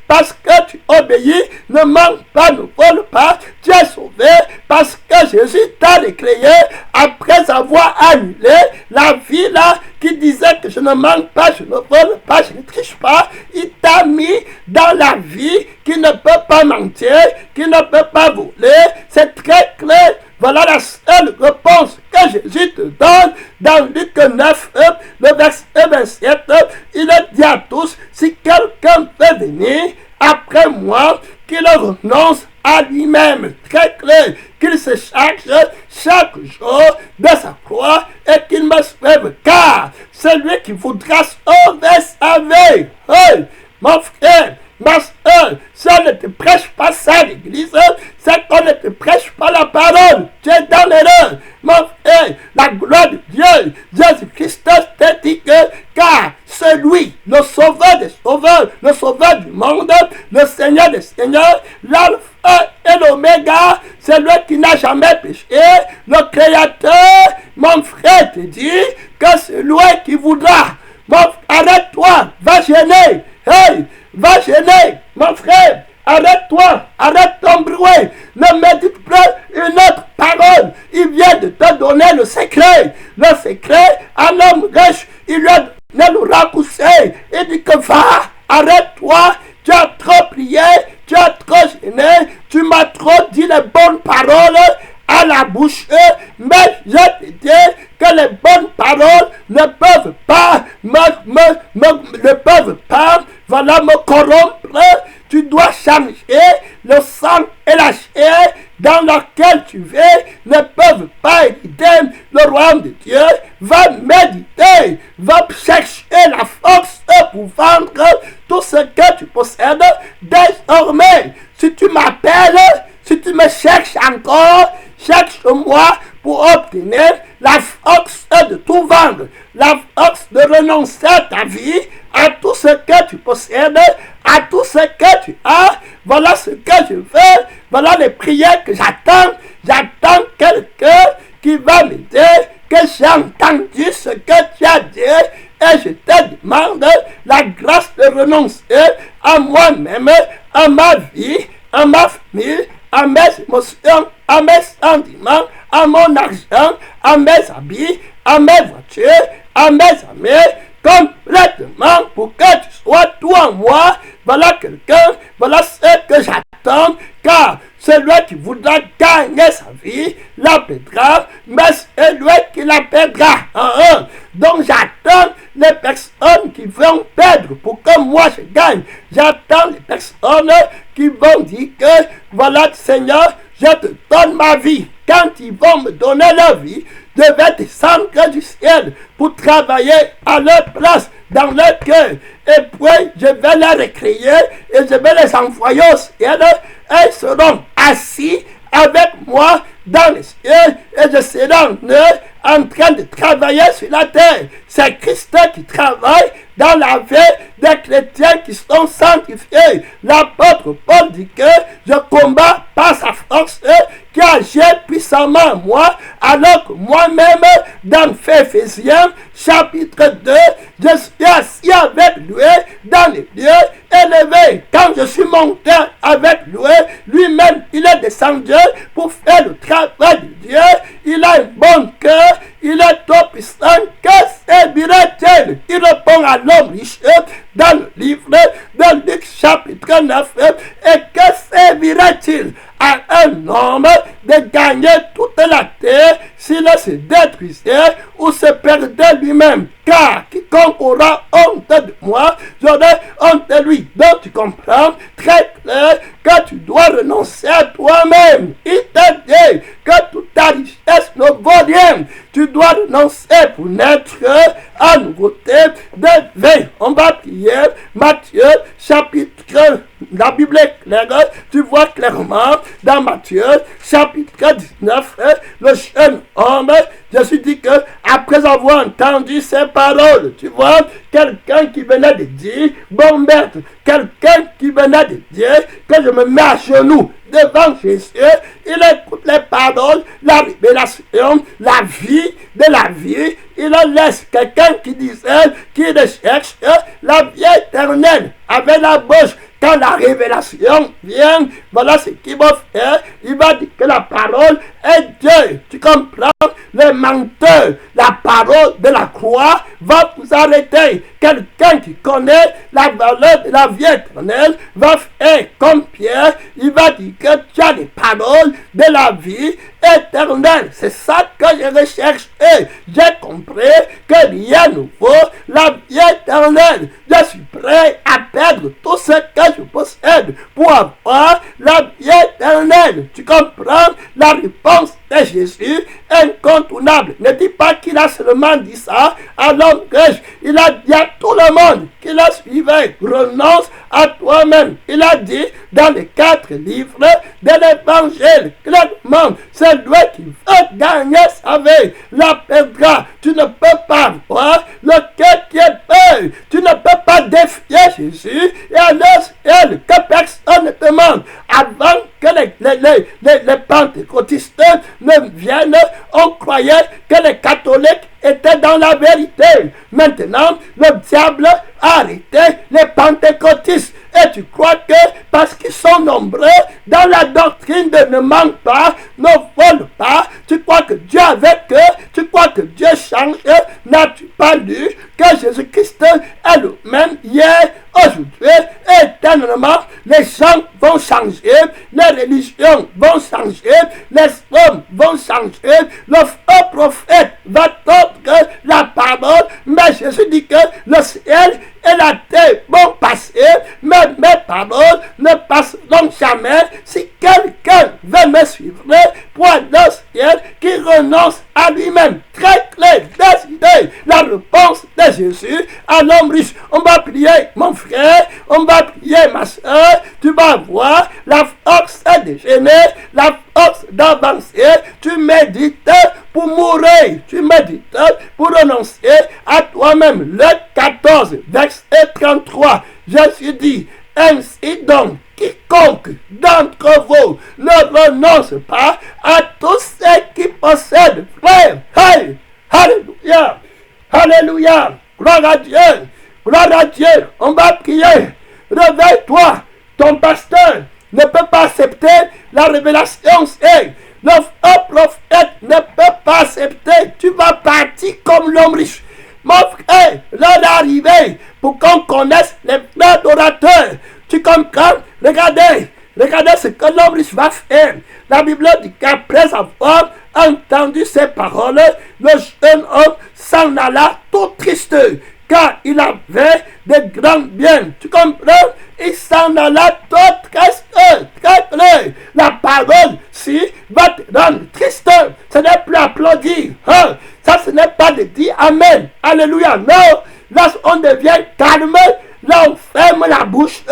[SPEAKER 1] parce que tu obéis. Ne manque pas, ne vole pas. Tu es sauvé parce que Jésus t'a déclaré après avoir annulé la vie là qui disait que je ne manque pas, je ne vole pas, je ne triche pas. Il t'a mis dans la vie qui ne peut pas mentir, qui ne peut pas voler. C'est très clair. Voilà la seule réponse que Jésus te donne dans Luc 9, le verset 27. Il dit à tous, si quelqu'un veut venir après moi, qu'il renonce à lui-même. Très clair, qu'il se charge chaque jour de sa croix et qu'il me suive. Car celui qui voudra sauver sa vie, hey, mon frère, ma soeur, si on ne te prêche pas ça à l'église, c'est qu'on ne te prêche pas la parole. Tu es dans l'erreur. Mon frère, la gloire de Dieu, Jésus-Christ te dit que, car celui, le sauveur des sauveurs, le sauveur du monde, le Seigneur des seigneurs, l'alpha et l'oméga, c'est lui qui n'a jamais péché, le Créateur, mon frère te dit que c'est lui qui voudra. Bon, arrête-toi, va gêner. Hey, va gêner, mon frère. Arrête-toi, arrête ton bruit. Ne médite plus une autre parole. Il vient de te donner le secret. Le secret à l'homme riche, il lui a donné le raccourci. Il dit que va, arrête-toi. Tu as trop prié, tu as trop gêné, tu m'as trop dit les bonnes paroles à la bouche, mais je te dis que les bonnes paroles ne peuvent pas me corrompre. Tu dois changer le sang et la chair dans laquelle tu vis ne peuvent pas hériter le royaume de Dieu. Va méditer, va chercher la force pour vendre tout ce que tu possèdes. Désormais, si tu m'appelles, si tu me cherches encore, cherche-moi pour obtenir la force de tout vendre, la force de renoncer à ta vie, à tout ce que tu possèdes, à tout ce que tu as. Voilà ce que je veux, voilà les prières que j'attends. J'attends quelqu'un qui va me dire que j'ai entendu ce que tu as dit et je te demande la grâce de renoncer à moi-même, à ma vie, à ma famille, à mes émotions, à mes sentiments, à mon argent, à mes habits, à mes voitures, à mes amis. complètement pour que tu sois toi en moi. Voilà quelqu'un, voilà ce que j'attends, car celui qui voudra gagner sa vie la perdra, mais celui qui la perdra. Donc j'attends les personnes qui vont perdre pour que moi je gagne. J'attends les personnes qui vont dire que voilà Seigneur, je te donne ma vie. Quand ils vont me donner leur vie, je vais descendre du ciel pour travailler à leur place, dans leur cœur. Et puis, je vais les recréer et je vais les envoyer au ciel. Et ils seront assis avec moi dans les cieux et je serai en eux en train de travailler sur la terre. C'est Christ qui travaille dans la vie des chrétiens qui sont sanctifiés. L'apôtre Paul dit que je combats par sa force qui agit puissamment en moi, alors que moi-même, dans Éphésiens chapitre 2, je suis assis avec lui dans les lieux élevés. Quand je suis monté avec lui, lui-même, il est descendu pour faire le travail de Dieu. Il a un bon cœur, il est tout puissant. Que servirait-il? Il répond à l'homme riche dans le livre de Luc chapitre 9. Et que servirait-il à un homme de gagner toute la terre s'il se détruisait ou se perdait lui-même? Car quiconque aura honte de moi, j'aurai honte de lui. Donc tu comprends très clair que tu dois renoncer à toi-même. Il te dit que toute ta richesse ne vaut rien. Tu dois renoncer pour naître à nouveauté de vie. On va prier Matthieu chapitre, la Bible est claire, tu vois clairement dans Matthieu chapitre 19, le jeune homme, Jésus dit que après avoir entendu ces paroles, tu vois, quelqu'un qui venait de dire, bon maître, quelqu'un qui venait de dire que je me mets à genoux devant Jésus, il écoute les paroles, la révélation, la vie de la vie, il laisse quelqu'un qui disait qu'il recherche la vie éternelle avec la bouche. Quand la révélation vient, voilà ce qu'il va faire. Il va dire que la parole est Dieu. Tu comprends? Le menteur, la parole de la croix va vous arrêter. Quelqu'un qui connaît la valeur de la vie éternelle va faire comme Pierre. Il va dire que tu as les paroles de la vie éternelle. C'est ça que je recherche. Et j'ai compris que rien ne vaut la vie éternelle. Je suis prêt à perdre tout ce que je possède pour avoir la vie éternelle. Tu comprends? La réponse de Jésus incontournable. Ne dis pas qu'il a seulement dit ça à l'homme riche. Il a dit à tout le monde qu'il a suivi. Renonce à toi-même. Il a dit dans les 4 livres de l'évangile clairement, c'est lui qui veut gagner sa vie, la perdra. Tu ne peux pas voir le cœur qui est peur. Tu ne peux pas défier Jésus et alors que personne ne te demande. Avant que les pentecôtistes ne viennent, on croyait que les catholiques étaient dans la vérité. Maintenant, le diable a arrêté les pentecôtistes. Et tu crois que parce qu'ils sont nombreux dans la doctrine de ne ment pas, ne vole pas, tu crois que Dieu est avec eux, tu crois que Dieu change, n'as-tu pas lu que Jésus-Christ est le même hier, aujourd'hui, et éternellement? Les gens vont changer, les religions vont changer, les hommes vont changer, le faux prophète va tordre la parole, mais Jésus dit que le ciel et la terre vont passer, mais mes paroles ne passeront jamais. Si quelqu'un veut me suivre pour aller au ciel, qui renonce à lui-même. Très clair, décidé. La réponse de Jésus à l'homme riche. On va prier, mon frère, on va prier, ma soeur. Tu vas voir la force de gêner, la force d'avancer. Tu médites pour mourir, tu médites pour renoncer à toi-même. Le 14, verset 33, Jésus dit, ainsi donc, quiconque d'entre vous ne renonce pas à tout ce qu'il possède, frère. Hey, alléluia, alléluia, gloire à Dieu, gloire à Dieu. On va prier. Réveille-toi, ton pasteur ne peut pas accepter la révélation. Le faux prophète ne peut pas accepter. Tu vas partir comme l'homme riche. Mon frère, l'heure est homme riche va faire? La Bible dit qu'après avoir entendu ces paroles, le jeune homme s'en alla tout triste, car il avait de grands biens. Tu comprends? Il s'en alla tout triste. La parole, si, va te rendre triste. Ce n'est plus applaudir. Hein? Ça, ce n'est pas de dire Amen. Alléluia. Non. Là, on devient calme. Là, on ferme la bouche.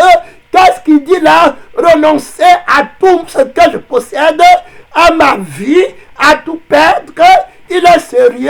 [SPEAKER 1] Qu'est-ce qu'il dit là? Renoncer à tout ce que je possède, à ma vie, à tout perdre. Il est sérieux,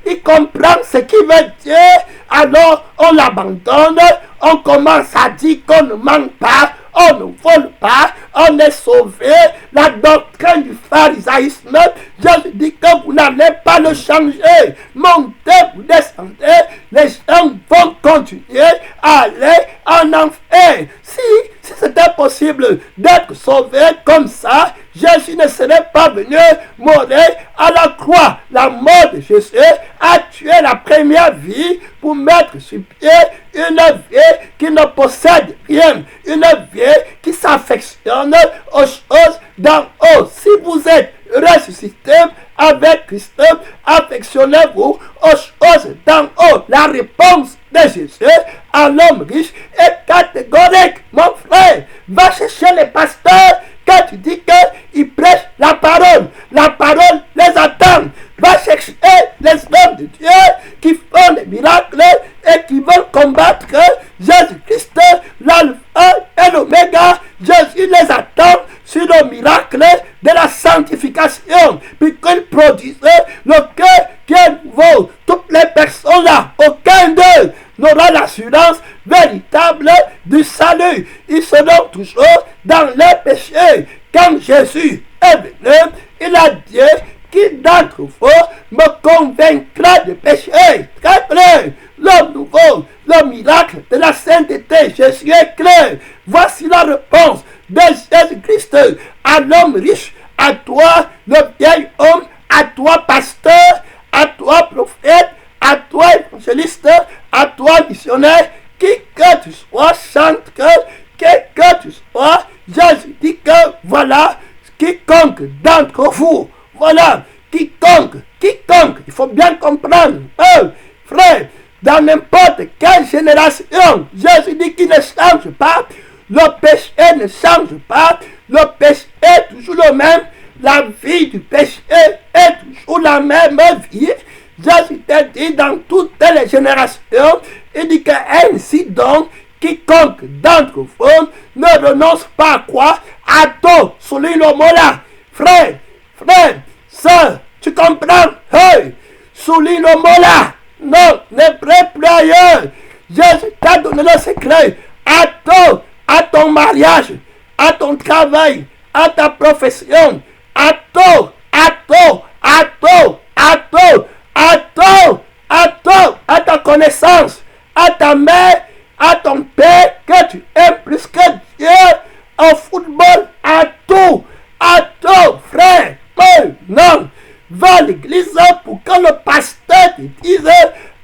[SPEAKER 1] il comprend ce qu'il veut dire. Alors, on l'abandonne. On commence à dire qu'on ne manque pas, on ne vole pas, on est sauvé. La doctrine du pharisaïsme, je dis que vous n'allez pas le changer. Montez, vous descendez, les gens vont continuer à aller en enfer. Si c'était possible d'être sauvé comme ça, Jésus ne serait pas venu mourir à la croix. La mort de Jésus a tué la première vie pour mettre sur pied une vie qui ne possède rien, une vie qui s'affectionne aux choses d'en haut. Si vous êtes ressuscité avec Christ, affectionnez-vous aux choses d'en haut. La réponse de Jésus à l'homme riche est catégorique. Mon frère, va chercher les pasteurs quand tu dis qu'ils prêchent la parole les attend. Va chercher les hommes de Dieu qui font des miracles et qui veulent combattre Jésus-Christ, l'alpha et l'oméga. Jésus les attend sur le miracle de la sanctification, puis qu'il produise le cœur qui est nouveau. Toutes les personnes là, aucun d'eux n'aura l'assurance véritable du salut. Ils seront toujours dans les péchés. Quand Jésus est venu, il a dit: qui d'entre vous me convaincra de péché? Très clair. L'homme nouveau, le miracle de la sainteté, Jésus est clair. Voici la réponse de Jésus-Christ à l'homme riche, à toi le vieil homme, à toi pasteur, à toi prophète, à toi évangéliste, à toi missionnaire, qui que tu sois, chante que tu sois. Jésus dit que voilà, quiconque d'entre vous, voilà, quiconque, il faut bien comprendre, frère, dans n'importe quelle génération, Jésus dit qu'il ne change pas, le péché ne change pas, le péché est toujours le même, la vie du péché est toujours la même vie. Jésus t'a dit dans toutes les générations, il dit que ainsi donc, quiconque d'entre vous ne renonce pas à quoi? À tout, souligne le mot là. Frère, sœur, tu comprends? Hey, souligne le mot là. Non, ne prie plus ailleurs. Jésus t'a donné le secret. À tout, à ton mariage, à ton travail, à ta profession, à ta connaissance, à ta mère, à ton père que tu aimes plus que Dieu, au football, à tout, frère. Mais non, va à l'église pour que le pasteur te dise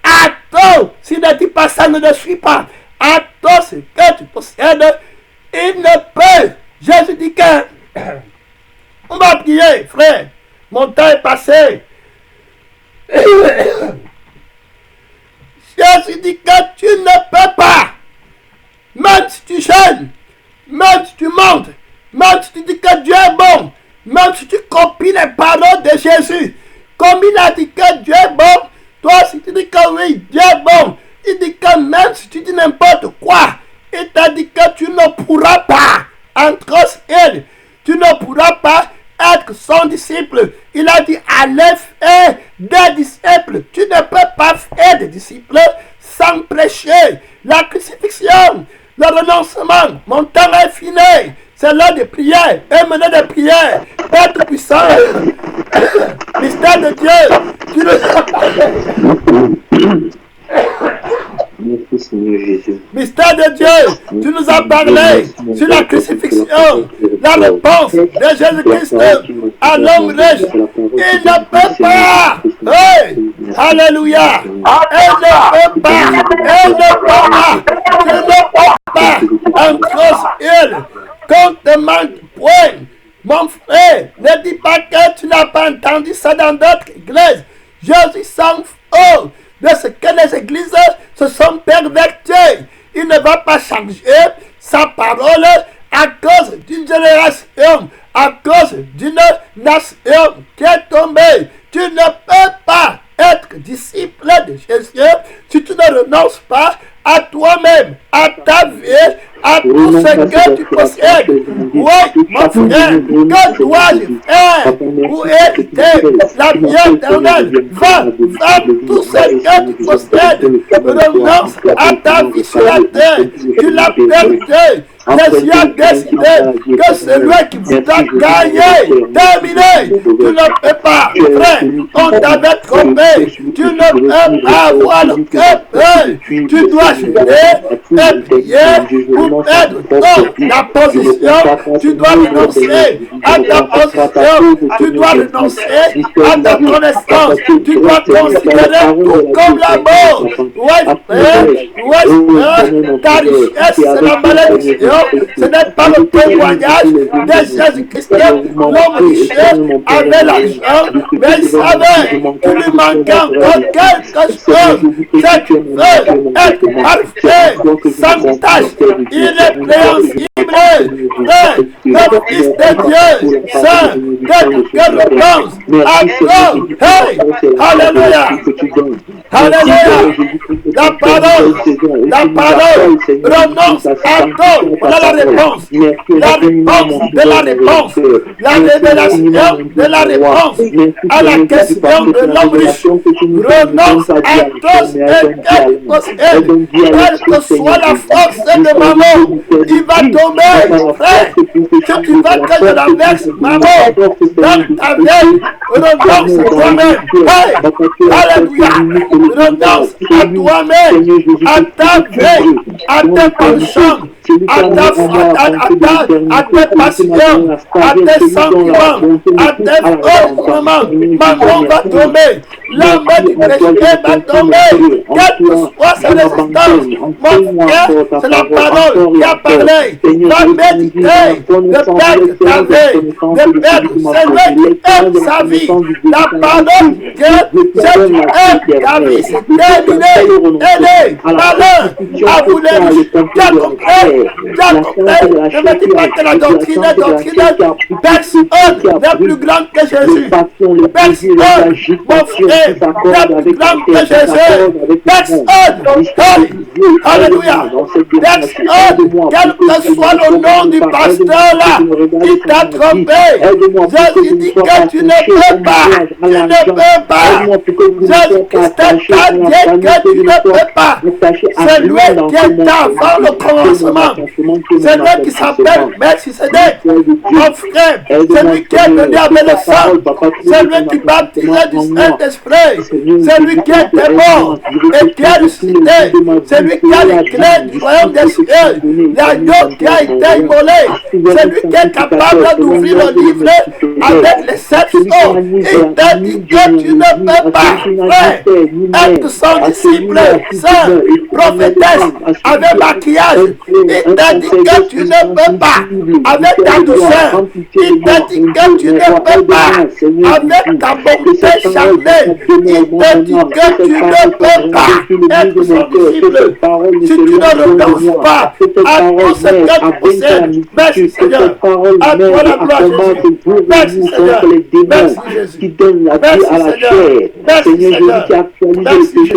[SPEAKER 1] à tout. S'il ne dit pas ça, ne le suis pas. À tout ce que tu possèdes, il ne peut. Jésus dit que on va prier, frère. Mon temps est passé. Jésus dit que tu ne peux pas. Même si tu jeûnes, même si tu montes, même si tu dis que Dieu est bon, même si tu copies les paroles de Jésus, comme il a dit que Dieu est bon, toi si tu dis que oui, Dieu est bon, il dit que même si tu dis n'importe quoi, il t'a dit que tu ne pourras pas entrer au ciel, tu ne pourras pas être son disciple. Il a dit allez faire des disciples. Tu ne peux pas faire des disciples sans prêcher la crucifixion, le renoncement. Mon temps est fini. C'est l'heure de prière. Et mener des prières. Être puissant. Mystère de Dieu. Tu le... Mystère de Dieu, tu nous as parlé sur la crucifixion, la réponse de Jésus-Christ à l'homme riche. Il ne peut pas. Hey, alléluia. Il ne peut pas. Il ne peut pas. Tu ne peux pas. En cause, il, qu'on te demande point. Mon frère, ne dis pas que tu n'as pas entendu ça dans d'autres églises. Jésus s'en fout de ce que les églises se sont perverties. Il ne va pas changer sa parole à cause d'une génération, à cause d'une nation qui est tombée. Tu ne peux pas être disciple de Jésus si tu ne renonces pas à toi-même, à ta vie, à tout ce que tu possèdes. Oui, mon frère, que dois-je faire pour hériter la vie éternelle? Va, tout ce que tu possèdes, renonce à ta vie sur la terre. Tu l'as perdu. Jésus a décidé que celui qui voudra gagner, terminer, tu ne peux pas, frère, on t'avait trompé, tu ne peux pas avoir le cœur, tu dois jeûner et prier pour perdre ta position, tu dois renoncer à ta position, tu dois renoncer à ta connaissance, tu dois considérer tout comme la mort. Ouais, frère, ta richesse, c'est la malédiction. Ce n'est pas le témoignage de Jésus-Christ. L'homme riche avait l'argent, mais il savait qu'il lui manquait encore quelque chose. C'est qu'il veut être parfait, sans tâche, irrépréhensible. Le Fils de Dieu, Saint, que réponse à toi. Hey, alléluia, alléluia. La parole, renonce à toi. Voilà la réponse de la réponse, la révélation de la réponse à la question de l'homme riche. Renonce à tous et quel possède, quelle que soit la force de maman, il va tomber, frère. Si tu veux que je la verse, maman, dans ta vie, renonce à toi-même. Hey, alléluia, renonce à toi-même, à ta vie, à tes penchants, à tes passions, à tes sentiments, à tes moments. Maman va tomber, la main du péché va tomber, quelle que soit sa résistance. Mon frère, c'est la parole qui a parlé. Va méditer, de perdre ta vie, de perdre celui qui aime sa vie. La parole que si tu aimes ta vie, c'est terminé. Elle est malin à vous les riches. Ne me dis pas que la doctrine est doctrine. Personne n'est plus grand que Jésus. Personne, mon frère, n'est plus grand que Jésus. Personne. Alléluia. Personne, quel que soit le nom du pasteur là, qui t'a trompé. Jésus dit que tu ne peux pas. Tu ne peux pas. Jésus-Christ t'a dit que tu ne peux pas. C'est lui qui est avant le commencement. C'est lui qui s'appelle Melchisedec. Mon frère, c'est lui qui est venu avec le sang. C'est lui qui baptisait du Saint-Esprit. C'est lui qui était mort et qui a ressuscité. C'est lui qui a les clés du royaume des cieux. L'agneau qui a été immolé. C'est lui qui est capable d'ouvrir le livre avec les 7 sceaux. Il t'a dit que tu ne peux pas, frère, être son disciple, saint, prophétesse, avec maquillage. Il t'a dit que tu ne peux pas, avec ta douceur. Il t'a dit que tu ne peux pas, avec ta bonté charnelle. Il t'a dit que tu ne peux pas être son disciple si tu ne renonces pas à tout ce que tu possèdes. Merci Seigneur. À toi la gloire Jésus. Merci Seigneur. Merci Jésus. Merci Seigneur. Merci Seigneur. Merci Jésus.